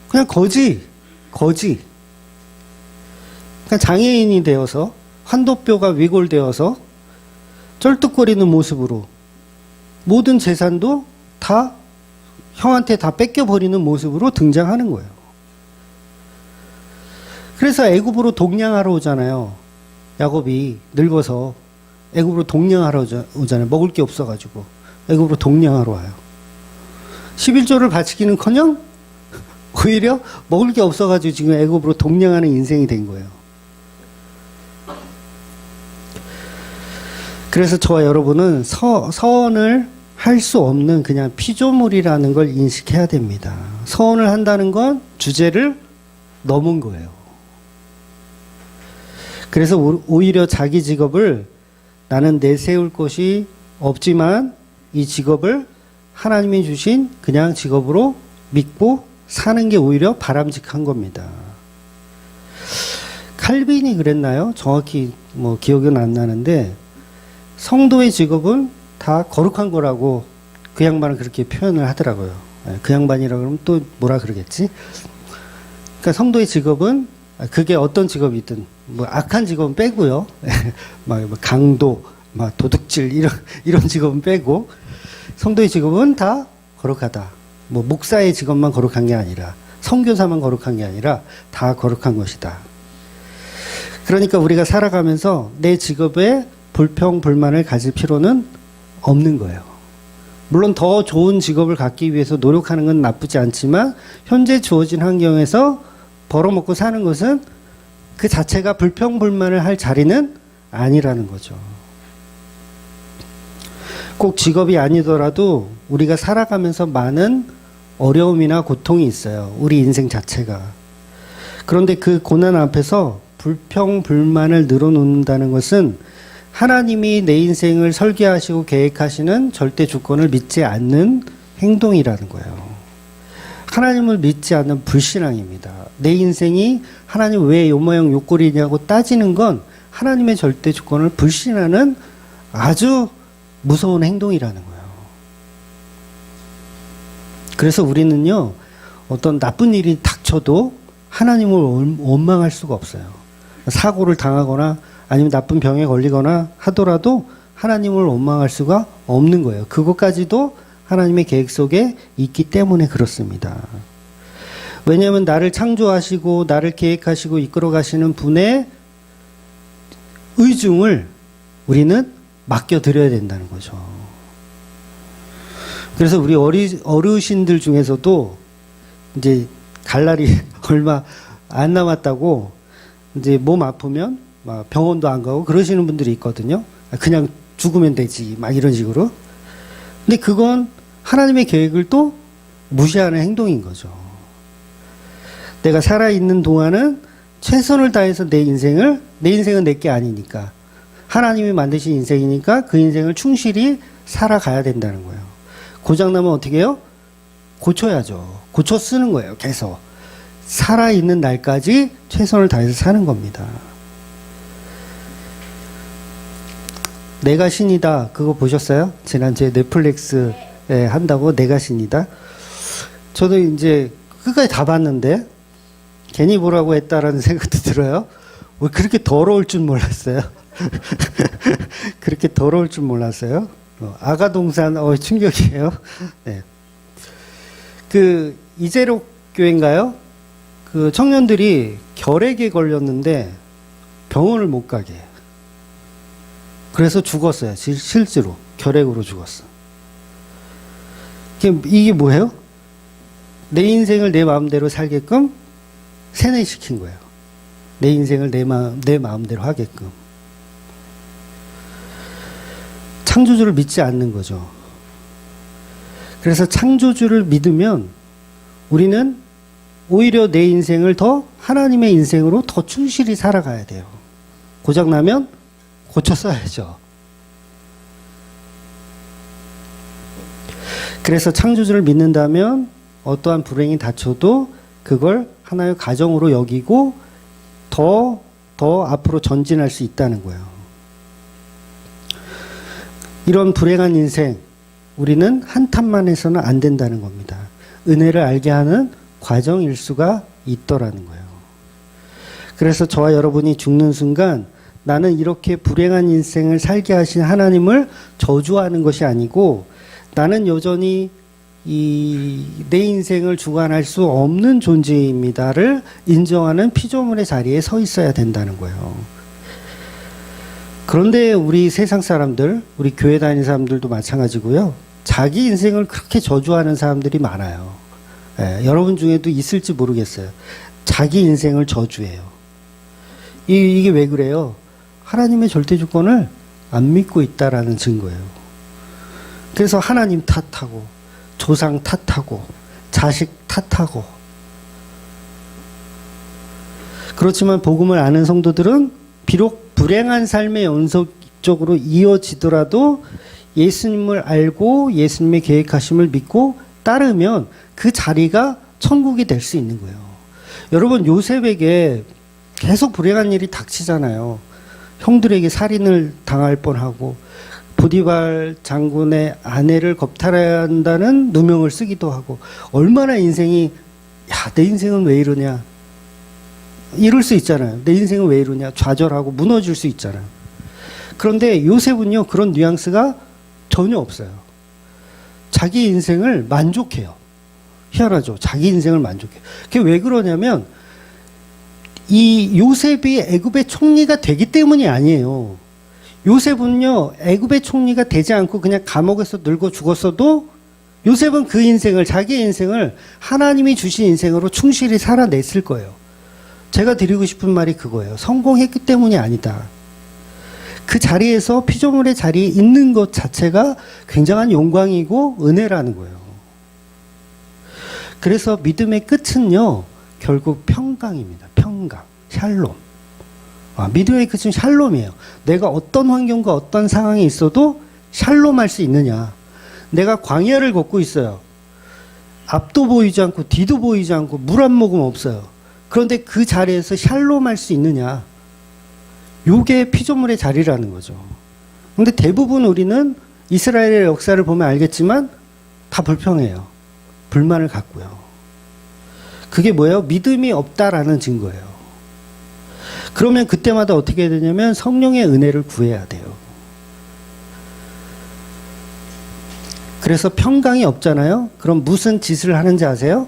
S1: 그냥 거지. 그냥 장애인이 되어서 환도뼈가 위골되어서 쩔뚝거리는 모습으로 모든 재산도 다 형한테 다 뺏겨버리는 모습으로 등장하는 거예요. 그래서 애굽으로 동냥하러 오잖아요. 야곱이 늙어서 애굽으로 동냥하러 오잖아요. 먹을 게 없어가지고 애굽으로 동냥하러 와요. 11조를 바치기는커녕 오히려 먹을 게 없어가지고 지금 애굽으로 동냥하는 인생이 된 거예요. 그래서 저와 여러분은 서원을 할 수 없는 그냥 피조물이라는 걸 인식해야 됩니다. 서원을 한다는 건 주제를 넘은 거예요. 그래서 오히려 자기 직업을 나는 내세울 곳이 없지만 이 직업을 하나님이 주신 그냥 직업으로 믿고 사는 게 오히려 바람직한 겁니다. 칼빈이 그랬나요? 정확히 기억은 안 나는데 성도의 직업은 다 거룩한 거라고 그 양반은 그렇게 표현을 하더라고요. 그 양반이라 그러면 또 뭐라 그러겠지? 그러니까 성도의 직업은 그게 어떤 직업이든 악한 직업은 빼고요. 강도, 도둑질 이런 직업은 빼고 성도의 직업은 다 거룩하다. 목사의 직업만 거룩한 게 아니라 선교사만 거룩한 게 아니라 다 거룩한 것이다. 그러니까 우리가 살아가면서 내 직업에 불평, 불만을 가질 필요는 없는 거예요. 물론 더 좋은 직업을 갖기 위해서 노력하는 건 나쁘지 않지만 현재 주어진 환경에서 벌어먹고 사는 것은 그 자체가 불평, 불만을 할 자리는 아니라는 거죠. 꼭 직업이 아니더라도 우리가 살아가면서 많은 어려움이나 고통이 있어요. 우리 인생 자체가. 그런데 그 고난 앞에서 불평, 불만을 늘어놓는다는 것은 하나님이 내 인생을 설계하시고 계획하시는 절대 주권을 믿지 않는 행동이라는 거예요. 하나님을 믿지 않는 불신앙입니다. 내 인생이 하나님 왜 요 모양 요 꼴이냐고 따지는 건 하나님의 절대 주권을 불신하는 아주 무서운 행동이라는 거예요. 그래서 우리는요, 어떤 나쁜 일이 닥쳐도 하나님을 원망할 수가 없어요. 사고를 당하거나 아니면 나쁜 병에 걸리거나 하더라도 하나님을 원망할 수가 없는 거예요. 그것까지도 하나님의 계획 속에 있기 때문에 그렇습니다. 왜냐하면 나를 창조하시고 나를 계획하시고 이끌어 가시는 분의 의중을 우리는 맡겨드려야 된다는 거죠. 그래서 우리 어르신들 중에서도 이제 갈 날이 얼마 안 남았다고 이제 몸 아프면 막 병원도 안 가고 그러시는 분들이 있거든요. 그냥 죽으면 되지 막 이런 식으로. 근데 그건 하나님의 계획을 또 무시하는 행동인 거죠. 내가 살아있는 동안은 최선을 다해서 내 인생은 내 게 아니니까 하나님이 만드신 인생이니까 그 인생을 충실히 살아가야 된다는 거예요. 고장나면 어떻게 해요? 고쳐야죠. 고쳐 쓰는 거예요. 계속. 살아있는 날까지 최선을 다해서 사는 겁니다. 내가 신이다. 그거 보셨어요? 지난주에 넷플릭스에 한다고 내가 신이다. 저도 이제 끝까지 다 봤는데 괜히 보라고 했다라는 생각도 들어요. 왜 그렇게 더러울 줄 몰랐어요. 그렇게 더러울 줄 몰랐어요. 아가동산 충격이에요. 네. 그 이재록 교회인가요? 그 청년들이 결핵에 걸렸는데 병원을 못 가게. 그래서 죽었어요. 실제로 결핵으로 죽었어. 이게 뭐예요? 내 인생을 내 마음대로 살게끔 세뇌시킨 거예요. 내 인생을 내 마음대로 하게끔. 창조주를 믿지 않는 거죠. 그래서 창조주를 믿으면 우리는 오히려 내 인생을 더 하나님의 인생으로 더 충실히 살아가야 돼요. 고장나면 고쳐 써야죠. 그래서 창조주를 믿는다면 어떠한 불행이 닥쳐도 그걸 하나의 가정으로 여기고 더 앞으로 전진할 수 있다는 거예요. 이런 불행한 인생, 우리는 한탄만 해서는 안 된다는 겁니다. 은혜를 알게 하는 과정일 수가 있더라는 거예요. 그래서 저와 여러분이 죽는 순간 나는 이렇게 불행한 인생을 살게 하신 하나님을 저주하는 것이 아니고 나는 여전히 내 인생을 주관할 수 없는 존재입니다를 인정하는 피조물의 자리에 서 있어야 된다는 거예요. 그런데 우리 세상 사람들, 우리 교회 다니는 사람들도 마찬가지고요. 자기 인생을 그렇게 저주하는 사람들이 많아요. 여러분 중에도 있을지 모르겠어요. 자기 인생을 저주해요. 이게 왜 그래요? 하나님의 절대 주권을 안 믿고 있다라는 증거예요. 그래서 하나님 탓하고 조상 탓하고 자식 탓하고. 그렇지만 복음을 아는 성도들은 비록 불행한 삶의 연속적으로 이어지더라도 예수님을 알고 예수님의 계획하심을 믿고 따르면 그 자리가 천국이 될 수 있는 거예요. 여러분, 요셉에게 계속 불행한 일이 닥치잖아요. 형들에게 살인을 당할 뻔하고 보디발 장군의 아내를 겁탈해야 한다는 누명을 쓰기도 하고, 얼마나 인생이 내 인생은 왜 이러냐 이럴 수 있잖아요. 내 인생은 왜 이러냐 좌절하고 무너질 수 있잖아요. 그런데 요셉은요, 그런 뉘앙스가 전혀 없어요. 자기 인생을 만족해요. 희한하죠. 자기 인생을 만족해요. 그게 왜 그러냐면 이 요셉이 애굽의 총리가 되기 때문이 아니에요. 요셉은요, 애굽의 총리가 되지 않고 그냥 감옥에서 늙어 죽었어도 요셉은 그 인생을, 자기 인생을 하나님이 주신 인생으로 충실히 살아냈을 거예요. 제가 드리고 싶은 말이 그거예요. 성공했기 때문이 아니다. 그 자리에서 피조물의 자리에 있는 것 자체가 굉장한 영광이고 은혜라는 거예요. 그래서 믿음의 끝은요, 결국 평강입니다. 평강, 샬롬. 믿음의 끝은 샬롬이에요. 내가 어떤 환경과 어떤 상황에 있어도 샬롬할 수 있느냐. 내가 광야를 걷고 있어요. 앞도 보이지 않고 뒤도 보이지 않고 물 한 모금 없어요. 그런데 그 자리에서 샬롬할 수 있느냐. 요게 피조물의 자리라는 거죠. 근데 대부분 우리는 이스라엘의 역사를 보면 알겠지만 다 불평해요. 불만을 갖고요. 그게 뭐예요? 믿음이 없다라는 증거예요. 그러면 그때마다 어떻게 해야 되냐면 성령의 은혜를 구해야 돼요. 그래서 평강이 없잖아요. 그럼 무슨 짓을 하는지 아세요?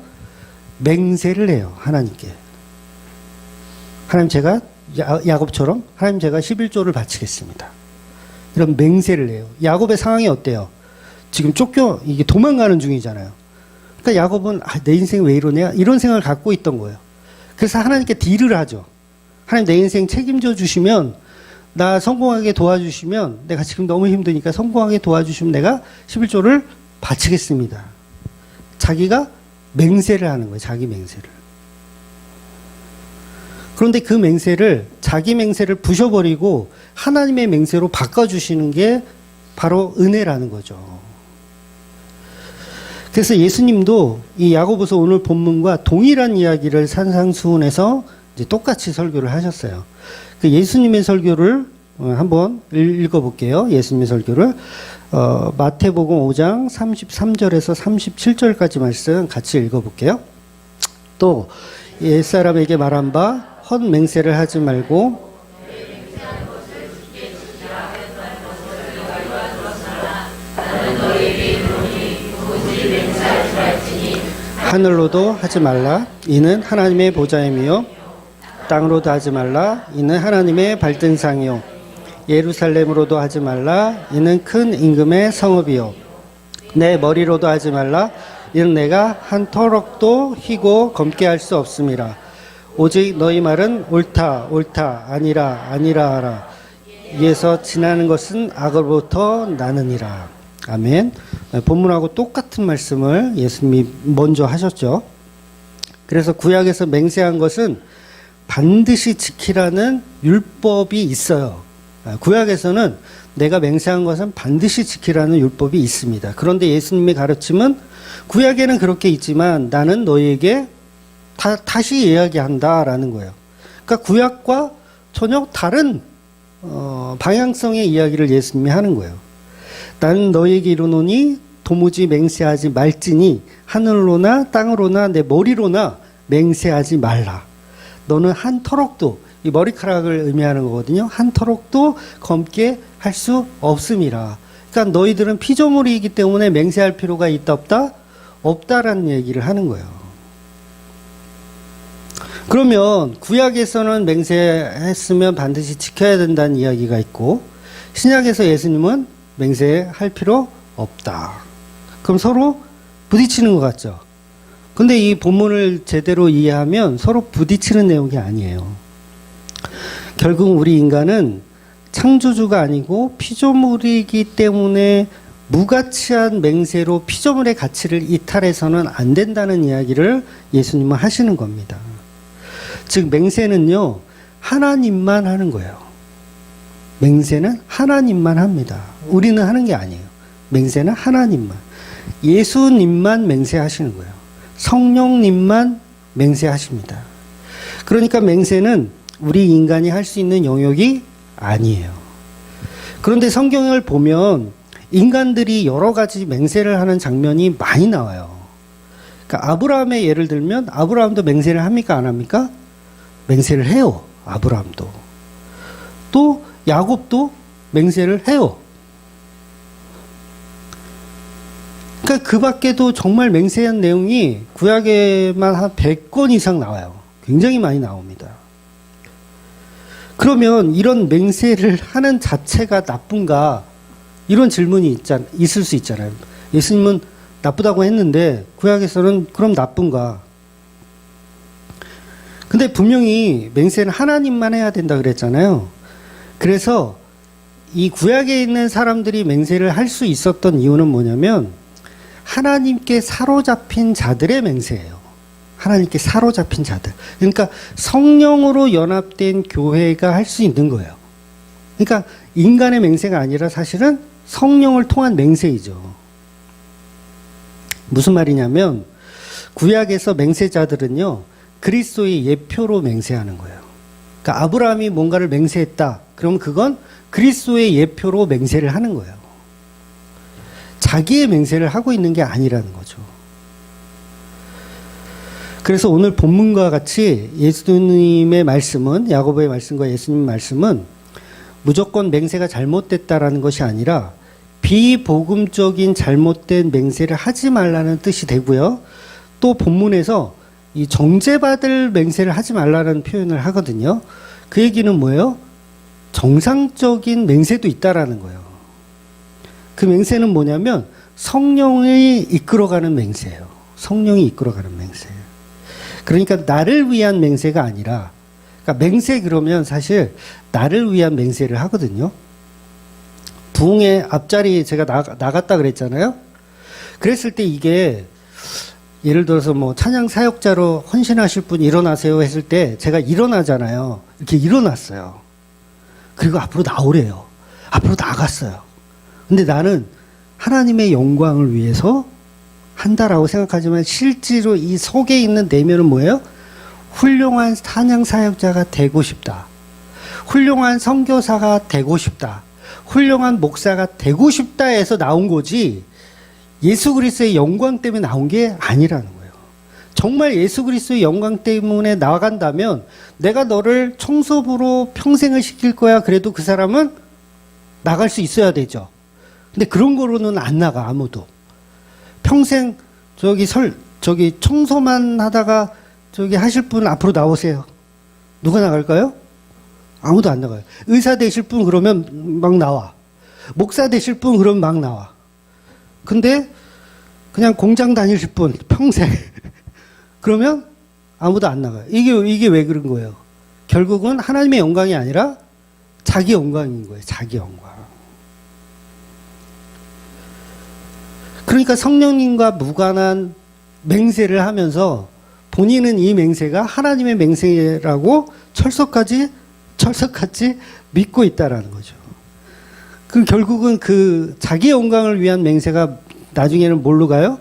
S1: 맹세를 해요. 하나님께. 하나님, 제가 야곱처럼 하나님, 제가 11조를 바치겠습니다. 이런 맹세를 해요. 야곱의 상황이 어때요? 지금 이게 도망가는 중이잖아요. 그러니까 야곱은 내 인생 왜 이러냐 이런 생각을 갖고 있던 거예요. 그래서 하나님께 딜을 하죠. 하나님, 내 인생 책임져 주시면, 나 성공하게 도와주시면, 내가 지금 너무 힘드니까 성공하게 도와주시면 내가 11조를 바치겠습니다. 자기가 맹세를 하는 거예요. 자기 맹세를. 그런데 그 맹세를, 자기 맹세를 부셔버리고 하나님의 맹세로 바꿔주시는 게 바로 은혜라는 거죠. 그래서 예수님도 이 야고보서 오늘 본문과 동일한 이야기를 산상수훈에서 이제 똑같이 설교를 하셨어요. 그 예수님의 설교를 한번 읽어볼게요. 예수님의 설교를 마태복음 5장 33절에서 37절까지 말씀 같이 읽어볼게요. 또 옛사람에게 말한 바 헛맹세를 하지 말고 하늘로도 하지 말라. 이는 하나님의 보좌임이요 땅으로도 하지 말라. 이는 하나님의 발등상이요 예루살렘으로도 하지 말라. 이는 큰 임금의 성읍이요 내 머리로도 하지 말라. 이는 내가 한 터럭도 희고 검게 할 수 없음이라. 오직 너희 말은 옳다 옳다 아니라 아니라 하라. 이에서 지나는 것은 악으로부터 나느니라. 아멘. 본문하고 똑같은 말씀을 예수님이 먼저 하셨죠. 그래서 구약에서 맹세한 것은 반드시 지키라는 율법이 있어요. 구약에서는 내가 맹세한 것은 반드시 지키라는 율법이 있습니다. 그런데 예수님의 가르침은 구약에는 그렇게 있지만 나는 너희에게 다시 이야기한다라는 거예요. 그러니까 구약과 전혀 다른 방향성의 이야기를 예수님이 하는 거예요. 나는 너희에게 이르노니 도무지 맹세하지 말지니 하늘로나 땅으로나 내 머리로나 맹세하지 말라. 너는 한 터럭도, 이 머리카락을 의미하는 거거든요. 한 터럭도 검게 할 수 없음이라. 그러니까 너희들은 피조물이기 때문에 맹세할 필요가 있다 없다? 없다라는 얘기를 하는 거예요. 그러면 구약에서는 맹세했으면 반드시 지켜야 된다는 이야기가 있고 신약에서 예수님은 맹세할 필요 없다. 그럼 서로 부딪히는 것 같죠? 근데 이 본문을 제대로 이해하면 서로 부딪히는 내용이 아니에요. 결국 우리 인간은 창조주가 아니고 피조물이기 때문에 무가치한 맹세로 피조물의 가치를 이탈해서는 안 된다는 이야기를 예수님은 하시는 겁니다. 즉 맹세는요 하나님만 하는 거예요. 맹세는 하나님만 합니다. 우리는 하는 게 아니에요. 맹세는 하나님만. 예수님만 맹세하시는 거예요. 성령님만 맹세하십니다. 그러니까 맹세는 우리 인간이 할 수 있는 영역이 아니에요. 그런데 성경을 보면 인간들이 여러 가지 맹세를 하는 장면이 많이 나와요. 그러니까 아브라함의 예를 들면 아브라함도 맹세를 합니까? 안 합니까? 맹세를 해요. 아브라함도. 또 야곱도 맹세를 해요. 그러니까 그 밖에도 정말 맹세한 내용이 구약에만 한 100권 이상 나와요. 굉장히 많이 나옵니다. 그러면 이런 맹세를 하는 자체가 나쁜가? 이런 질문이 있을 수 있잖아요. 예수님은 나쁘다고 했는데 구약에서는 그럼 나쁜가? 근데 분명히 맹세는 하나님만 해야 된다 그랬잖아요. 그래서 이 구약에 있는 사람들이 맹세를 할 수 있었던 이유는 뭐냐면 하나님께 사로잡힌 자들의 맹세예요. 하나님께 사로잡힌 자들. 그러니까 성령으로 연합된 교회가 할 수 있는 거예요. 그러니까 인간의 맹세가 아니라 사실은 성령을 통한 맹세이죠. 무슨 말이냐면 구약에서 맹세자들은요 그리스도의 예표로 맹세하는 거예요. 그러니까 아브라함이 뭔가를 맹세했다. 그럼 그건 그리스도의 예표로 맹세를 하는 거예요. 자기의 맹세를 하고 있는 게 아니라는 거죠. 그래서 오늘 본문과 같이 예수님의 말씀은 야고보의 말씀과 예수님 말씀은 무조건 맹세가 잘못됐다라는 것이 아니라 비복음적인 잘못된 맹세를 하지 말라는 뜻이 되고요. 또 본문에서 이 정죄받을 맹세를 하지 말라는 표현을 하거든요. 그 얘기는 뭐예요? 정상적인 맹세도 있다라는 거예요. 그 맹세는 뭐냐면 성령이 이끌어가는 맹세예요. 성령이 이끌어가는 맹세예요. 그러니까 나를 위한 맹세가 아니라 그러니까 맹세 그러면 사실 나를 위한 맹세를 하거든요. 부흥의 앞자리에 제가 나갔다 그랬잖아요. 그랬을 때 이게 예를 들어서 뭐 찬양 사역자로 헌신하실 분 일어나세요 했을 때 제가 일어나잖아요. 이렇게 일어났어요. 그리고 앞으로 나오래요. 앞으로 나갔어요. 근데 나는 하나님의 영광을 위해서 한다라고 생각하지만 실제로 이 속에 있는 내면은 뭐예요? 훌륭한 찬양 사역자가 되고 싶다. 훌륭한 선교사가 되고 싶다. 훌륭한 목사가 되고 싶다 해서 나온 거지 예수 그리스도의 영광 때문에 나온 게 아니라는 거예요. 정말 예수 그리스도의 영광 때문에 나간다면 내가 너를 청소부로 평생을 시킬 거야. 그래도 그 사람은 나갈 수 있어야 되죠. 근데 그런 거로는 안 나가 아무도. 평생 저기 청소만 하다가 저기 하실 분 앞으로 나오세요. 누가 나갈까요? 아무도 안 나가요. 의사 되실 분 그러면 막 나와. 목사 되실 분 그러면 막 나와. 근데 그냥 공장 다니실 분 평생 그러면 아무도 안 나가요. 이게 왜 그런 거예요? 결국은 하나님의 영광이 아니라 자기 영광인 거예요. 자기 영광. 그러니까 성령님과 무관한 맹세를 하면서 본인은 이 맹세가 하나님의 맹세라고 철석같이 믿고 있다라는 거죠. 그럼 결국은 그 자기 영광을 위한 맹세가 나중에는 뭘로 가요?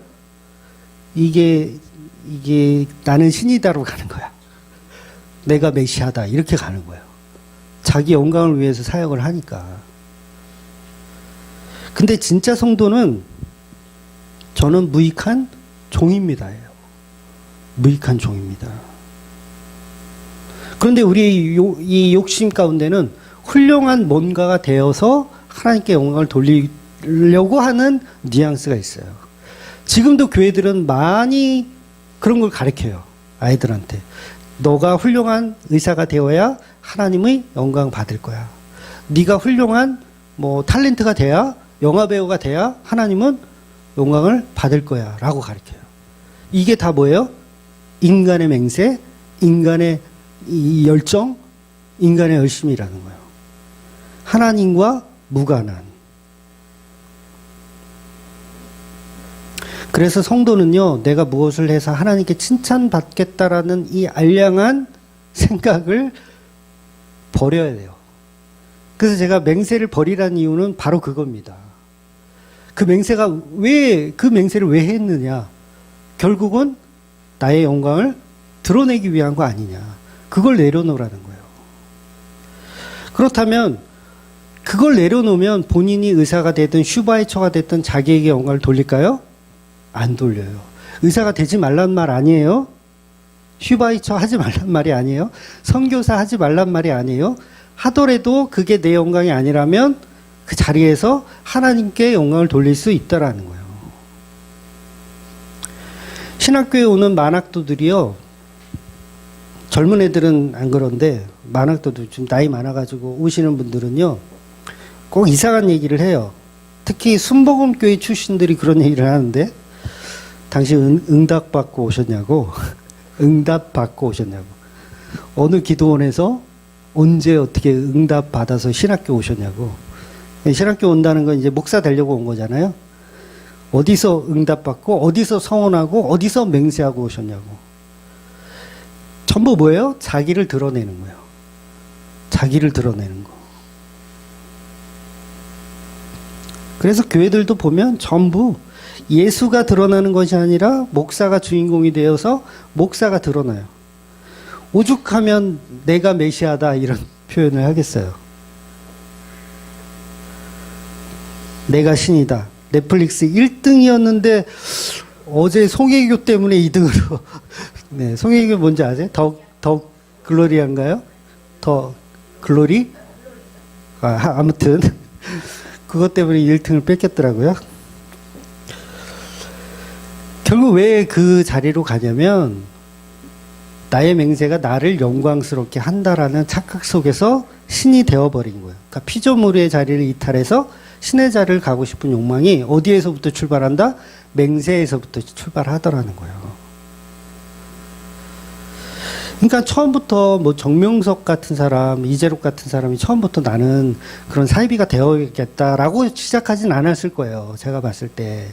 S1: 이게 나는 신이다로 가는 거야. 내가 메시아다 이렇게 가는 거예요. 자기 영광을 위해서 사역을 하니까. 근데 진짜 성도는 저는 무익한 종입니다. 무익한 종입니다. 그런데 우리 이 욕심 가운데는 훌륭한 뭔가가 되어서 하나님께 영광을 돌리려고 하는 뉘앙스가 있어요. 지금도 교회들은 많이 그런 걸 가르쳐요. 아이들한테. 너가 훌륭한 의사가 되어야 하나님의 영광 받을 거야. 네가 훌륭한 탤런트가 돼야, 영화배우가 돼야 하나님은 영광을 받을 거야 라고 가르쳐요. 이게 다 뭐예요? 인간의 맹세, 인간의 이 열정, 인간의 열심이라는 거예요. 하나님과 무관한. 그래서 성도는요, 내가 무엇을 해서 하나님께 칭찬받겠다라는 이 알량한 생각을 버려야 돼요. 그래서 제가 맹세를 버리라는 이유는 바로 그겁니다. 그 맹세를 왜 했느냐? 결국은 나의 영광을 드러내기 위한 거 아니냐. 그걸 내려놓으라는 거예요. 그렇다면 그걸 내려놓으면 본인이 의사가 되든 슈바이처가 됐든 자기에게 영광을 돌릴까요? 안 돌려요. 의사가 되지 말란 말 아니에요? 슈바이처 하지 말란 말이 아니에요? 선교사 하지 말란 말이 아니에요? 하더라도 그게 내 영광이 아니라면 그 자리에서 하나님께 영광을 돌릴 수 있다라는 거예요. 신학교에 오는 만학도들이요, 젊은 애들은 안 그런데 만학도들 좀 나이 많아가지고 오시는 분들은요, 꼭 이상한 얘기를 해요. 특히 순복음교회 출신들이 그런 얘기를 하는데, 당신 응답받고 오셨냐고? 응답받고 오셨냐고? 어느 기도원에서 언제 어떻게 응답받아서 신학교 오셨냐고? 신학교 온다는 건 이제 목사 되려고 온 거잖아요. 어디서 응답받고, 어디서 서원하고, 어디서 맹세하고 오셨냐고. 전부 뭐예요? 자기를 드러내는 거예요. 자기를 드러내는 거. 그래서 교회들도 보면 전부 예수가 드러나는 것이 아니라 목사가 주인공이 되어서 목사가 드러나요. 오죽하면 내가 메시아다 이런 표현을 하겠어요. 내가 신이다. 넷플릭스 1등이었는데 어제 송혜교 때문에 2등으로. 네, 송혜교 뭔지 아세요? 더 글로리한가요? 더 글로리? 아무튼 그것 때문에 1등을 뺏겼더라고요. 결국 왜 그 자리로 가냐면 나의 맹세가 나를 영광스럽게 한다라는 착각 속에서 신이 되어버린 거예요. 그러니까 피조물의 자리를 이탈해서 신의 자리를 가고 싶은 욕망이 어디에서부터 출발한다? 맹세에서부터 출발하더라는 거예요. 그러니까 처음부터 정명석 같은 사람, 이재록 같은 사람이 처음부터 나는 그런 사이비가 되어야겠다라고 시작하진 않았을 거예요. 제가 봤을 때.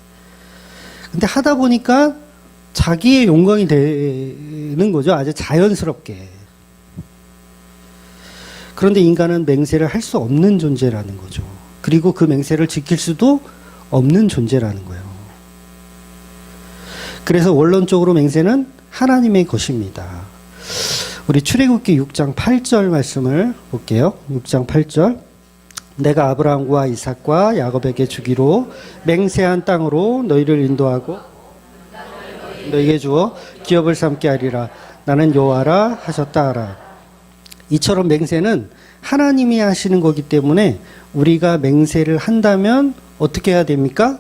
S1: 근데 하다 보니까 자기의 영광이 되는 거죠. 아주 자연스럽게. 그런데 인간은 맹세를 할 수 없는 존재라는 거죠. 그리고 그 맹세를 지킬 수도 없는 존재라는 거예요. 그래서 원론적으로 맹세는 하나님의 것입니다. 우리 출애굽기 6장 8절 말씀을 볼게요. 6장 8절. 내가 아브라함과 이삭과 야곱에게 주기로 맹세한 땅으로 너희를 인도하고 너희에게 주어 기업을 삼게 하리라. 나는 여호와라 하셨다 하라. 이처럼 맹세는 하나님이 하시는 거기 때문에 우리가 맹세를 한다면 어떻게 해야 됩니까?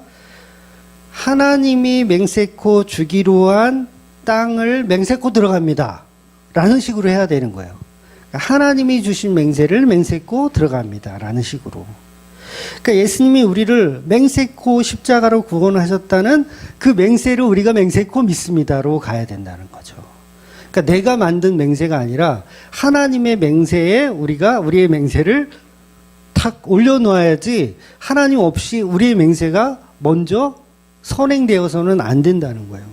S1: 하나님이 맹세코 주기로 한 땅을 맹세코 들어갑니다 라는 식으로 해야 되는 거예요. 하나님이 주신 맹세를 맹세코 들어갑니다 라는 식으로. 그러니까 예수님이 우리를 맹세코 십자가로 구원하셨다는 그 맹세를 우리가 맹세코 믿습니다로 가야 된다는 거죠. 그러니까 내가 만든 맹세가 아니라 하나님의 맹세에 우리가 우리의 맹세를 탁 올려놓아야지, 하나님 없이 우리의 맹세가 먼저 선행되어서는 안 된다는 거예요.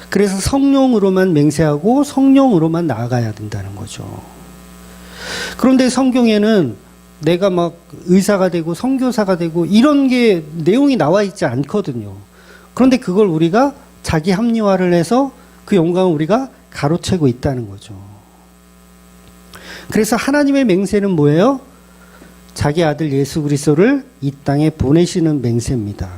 S1: 그래서 성령으로만 맹세하고 성령으로만 나아가야 된다는 거죠. 그런데 성경에는 내가 막 의사가 되고 선교사가 되고 이런 게 내용이 나와 있지 않거든요. 그런데 그걸 우리가 자기 합리화를 해서 그 영광을 우리가 가로채고 있다는 거죠. 그래서 하나님의 맹세는 뭐예요? 자기 아들 예수 그리스도를 이 땅에 보내시는 맹세입니다.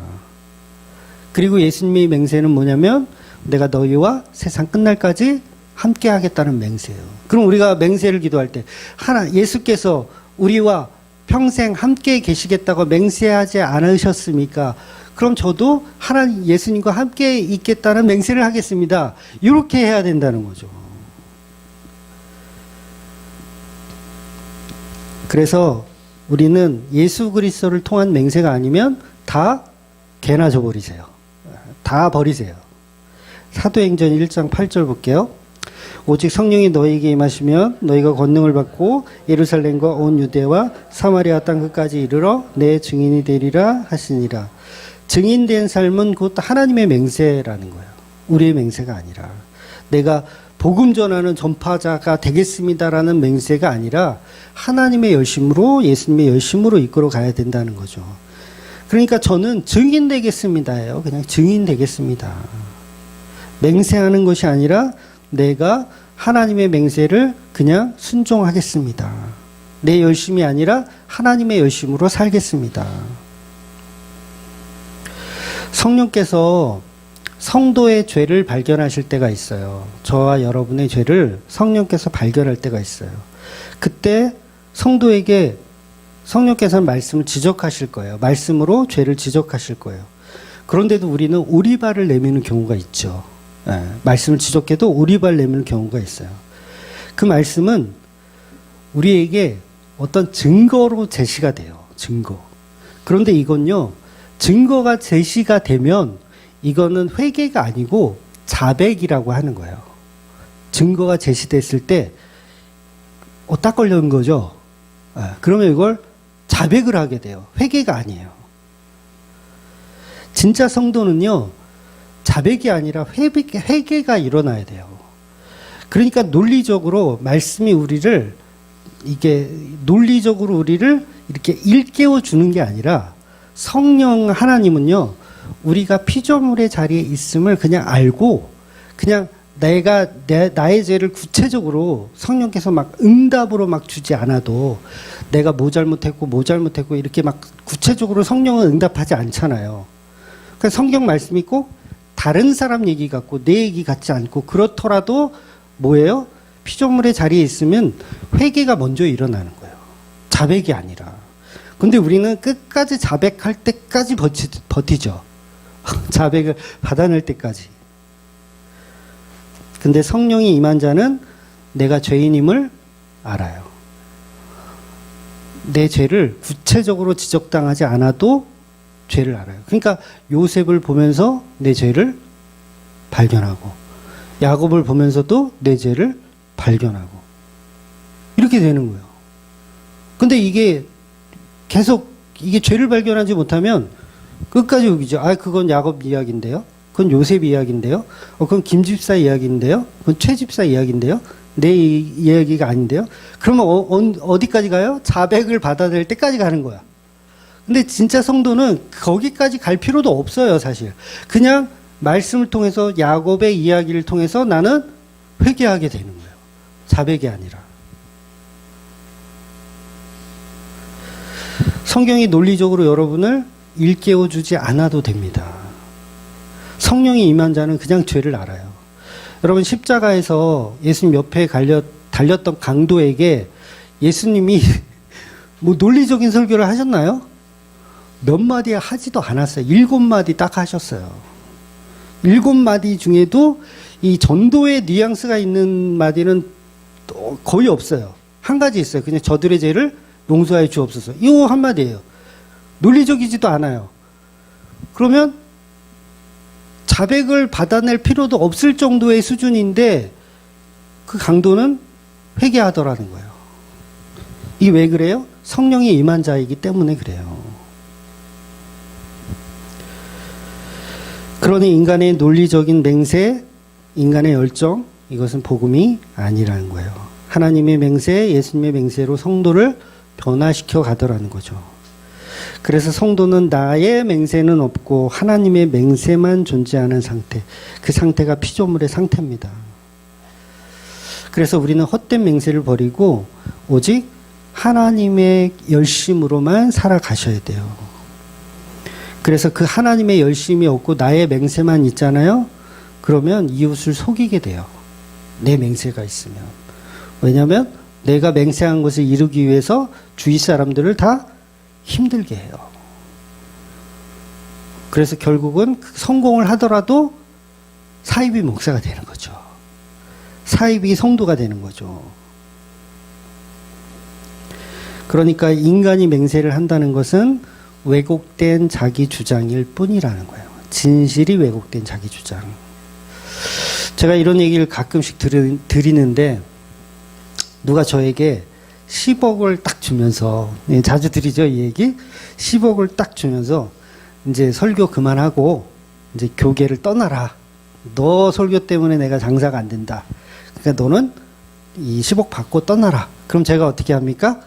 S1: 그리고 예수님의 맹세는 뭐냐면 내가 너희와 세상 끝날까지 함께 하겠다는 맹세예요. 그럼 우리가 맹세를 기도할 때 예수께서 우리와 평생 함께 계시겠다고 맹세하지 않으셨습니까? 그럼 저도 하나님 예수님과 함께 있겠다는 맹세를 하겠습니다. 이렇게 해야 된다는 거죠. 그래서 우리는 예수 그리스도를 통한 맹세가 아니면 다 개나 줘버리세요. 다 버리세요. 사도행전 1장 8절 볼게요. 오직 성령이 너희에게 임하시면 너희가 권능을 받고 예루살렘과 온 유대와 사마리아 땅 끝까지 이르러 내 증인이 되리라 하시니라. 증인된 삶은 곧 하나님의 맹세라는 거예요. 우리의 맹세가 아니라 내가 복음 전하는 전파자가 되겠습니다라는 맹세가 아니라 하나님의 열심으로 예수님의 열심으로 이끌어 가야 된다는 거죠. 그러니까 저는 증인 되겠습니다예요. 그냥 증인 되겠습니다. 맹세하는 것이 아니라 내가 하나님의 맹세를 그냥 순종하겠습니다. 내 열심이 아니라 하나님의 열심으로 살겠습니다. 성령께서 성도의 죄를 발견하실 때가 있어요. 저와 여러분의 죄를 성령께서 발견할 때가 있어요. 그때 성도에게 성령께서는 말씀을 지적하실 거예요. 말씀으로 죄를 지적하실 거예요. 그런데도 우리는 오리발을 내미는 경우가 있죠. 말씀을 지적해도 오리발 내미는 경우가 있어요. 그 말씀은 우리에게 어떤 증거로 제시가 돼요. 증거. 그런데 이건요, 증거가 제시가 되면 이거는 회개가 아니고 자백이라고 하는 거예요. 증거가 제시됐을 때 딱 걸려는 거죠. 그러면 이걸 자백을 하게 돼요. 회개가 아니에요. 진짜 성도는요, 자백이 아니라 회개가 일어나야 돼요. 그러니까 논리적으로 말씀이 우리를 논리적으로 우리를 이렇게 일깨워 주는 게 아니라 성령 하나님은요, 우리가 피조물의 자리에 있음을 그냥 알고 그냥 나의 죄를 구체적으로 성령께서 막 응답으로 막 주지 않아도 내가 뭐 잘못했고 이렇게 막 구체적으로 성령은 응답하지 않잖아요. 그러니까 성경 말씀이 꼭 다른 사람 얘기 같고 내 얘기 같지 않고 그렇더라도 뭐예요? 피조물의 자리에 있으면 회개가 먼저 일어나는 거예요. 자백이 아니라. 근데 우리는 끝까지 자백할 때까지 버티죠. 자백을 받아낼 때까지. 근데 성령이 임한 자는 내가 죄인임을 알아요. 내 죄를 구체적으로 지적당하지 않아도 죄를 알아요. 그러니까 요셉을 보면서 내 죄를 발견하고 야곱을 보면서도 내 죄를 발견하고 이렇게 되는 거예요. 근데 이게 계속 죄를 발견하지 못하면 끝까지 우기죠. 그건 야곱 이야기인데요. 그건 요셉 이야기인데요. 그건 김집사 이야기인데요. 그건 최집사 이야기인데요. 내 이야기가 아닌데요. 그러면 어디까지 가요? 자백을 받아낼 때까지 가는 거야. 근데 진짜 성도는 거기까지 갈 필요도 없어요, 사실. 그냥 말씀을 통해서 야곱의 이야기를 통해서 나는 회개하게 되는 거예요. 자백이 아니라. 성경이 논리적으로 여러분을 일깨워주지 않아도 됩니다. 성령이 임한 자는 그냥 죄를 알아요. 여러분 십자가에서 예수님 옆에 달렸던 강도에게 예수님이 뭐 논리적인 설교를 하셨나요? 몇 마디 하지도 않았어요. 7마디 딱 하셨어요. 7마디 중에도 이 전도의 뉘앙스가 있는 마디는 거의 없어요. 한 가지 있어요. 그냥 저들의 죄를 용서하여 주옵소서. 이거 한마디예요. 논리적이지도 않아요. 그러면 자백을 받아낼 필요도 없을 정도의 수준인데 그 강도는 회개하더라는 거예요. 이게 왜 그래요? 성령이 임한 자이기 때문에 그래요. 그러니 인간의 논리적인 맹세, 인간의 열정, 이것은 복음이 아니라는 거예요. 하나님의 맹세, 예수님의 맹세로 성도를 변화시켜 가더라는 거죠. 그래서 성도는 나의 맹세는 없고 하나님의 맹세만 존재하는 상태, 그 상태가 피조물의 상태입니다. 그래서 우리는 헛된 맹세를 버리고 오직 하나님의 열심으로만 살아가셔야 돼요. 그래서 그 하나님의 열심이 없고 나의 맹세만 있잖아요. 그러면 이웃을 속이게 돼요. 내 맹세가 있으면. 왜냐하면 내가 맹세한 것을 이루기 위해서 주위 사람들을 다 힘들게 해요. 그래서 결국은 성공을 하더라도 사이비 목사가 되는 거죠. 사이비 성도가 되는 거죠. 그러니까 인간이 맹세를 한다는 것은 왜곡된 자기 주장일 뿐이라는 거예요. 진실이 왜곡된 자기 주장. 제가 이런 얘기를 가끔씩 드리는데 누가 저에게 10억을 딱 주면서, 자주 드리죠, 이 얘기. 10억을 딱 주면서 이제 설교 그만하고 이제 교계를 떠나라. 너 설교 때문에 내가 장사가 안 된다. 그러니까 너는 이 10억 받고 떠나라. 그럼 제가 어떻게 합니까?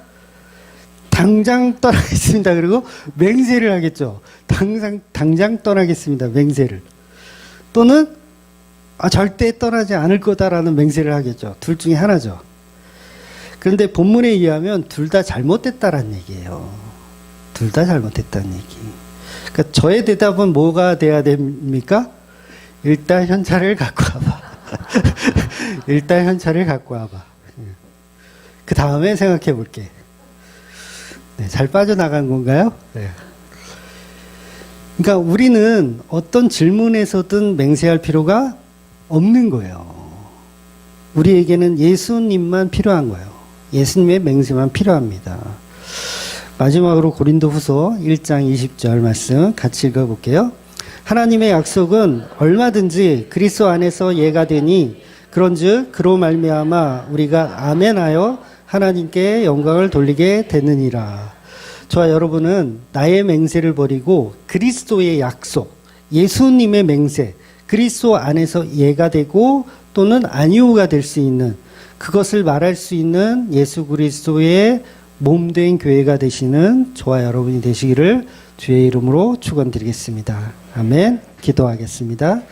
S1: 당장 떠나겠습니다. 그리고 맹세를 하겠죠. 당장 떠나겠습니다. 맹세를. 또는 절대 떠나지 않을 거다라는 맹세를 하겠죠. 둘 중에 하나죠. 그런데 본문에 의하면 둘 다 잘못됐다라는 얘기예요. 둘 다 잘못됐다는 얘기. 그러니까 저의 대답은 뭐가 돼야 됩니까? 일단 현찰을 갖고 와봐. 일단 현찰을 갖고 와봐. 그 다음에 생각해 볼게. 네, 잘 빠져나간 건가요? 네. 그러니까 우리는 어떤 질문에서든 맹세할 필요가 없는 거예요. 우리에게는 예수님만 필요한 거예요. 예수님의 맹세만 필요합니다. 마지막으로 고린도후서 1장 20절 말씀 같이 읽어볼게요. 하나님의 약속은 얼마든지 그리스도 안에서 예가 되니 그런즉 그로 말미암아 우리가 아멘하여 하나님께 영광을 돌리게 되느니라. 저와 여러분은 나의 맹세를 버리고 그리스도의 약속, 예수님의 맹세, 그리스도 안에서 예가 되고 또는 아니오가 될 수 있는, 그것을 말할 수 있는 예수 그리스도의 몸된 교회가 되시는 저와 여러분이 되시기를 주의 이름으로 축원드리겠습니다. 아멘. 기도하겠습니다.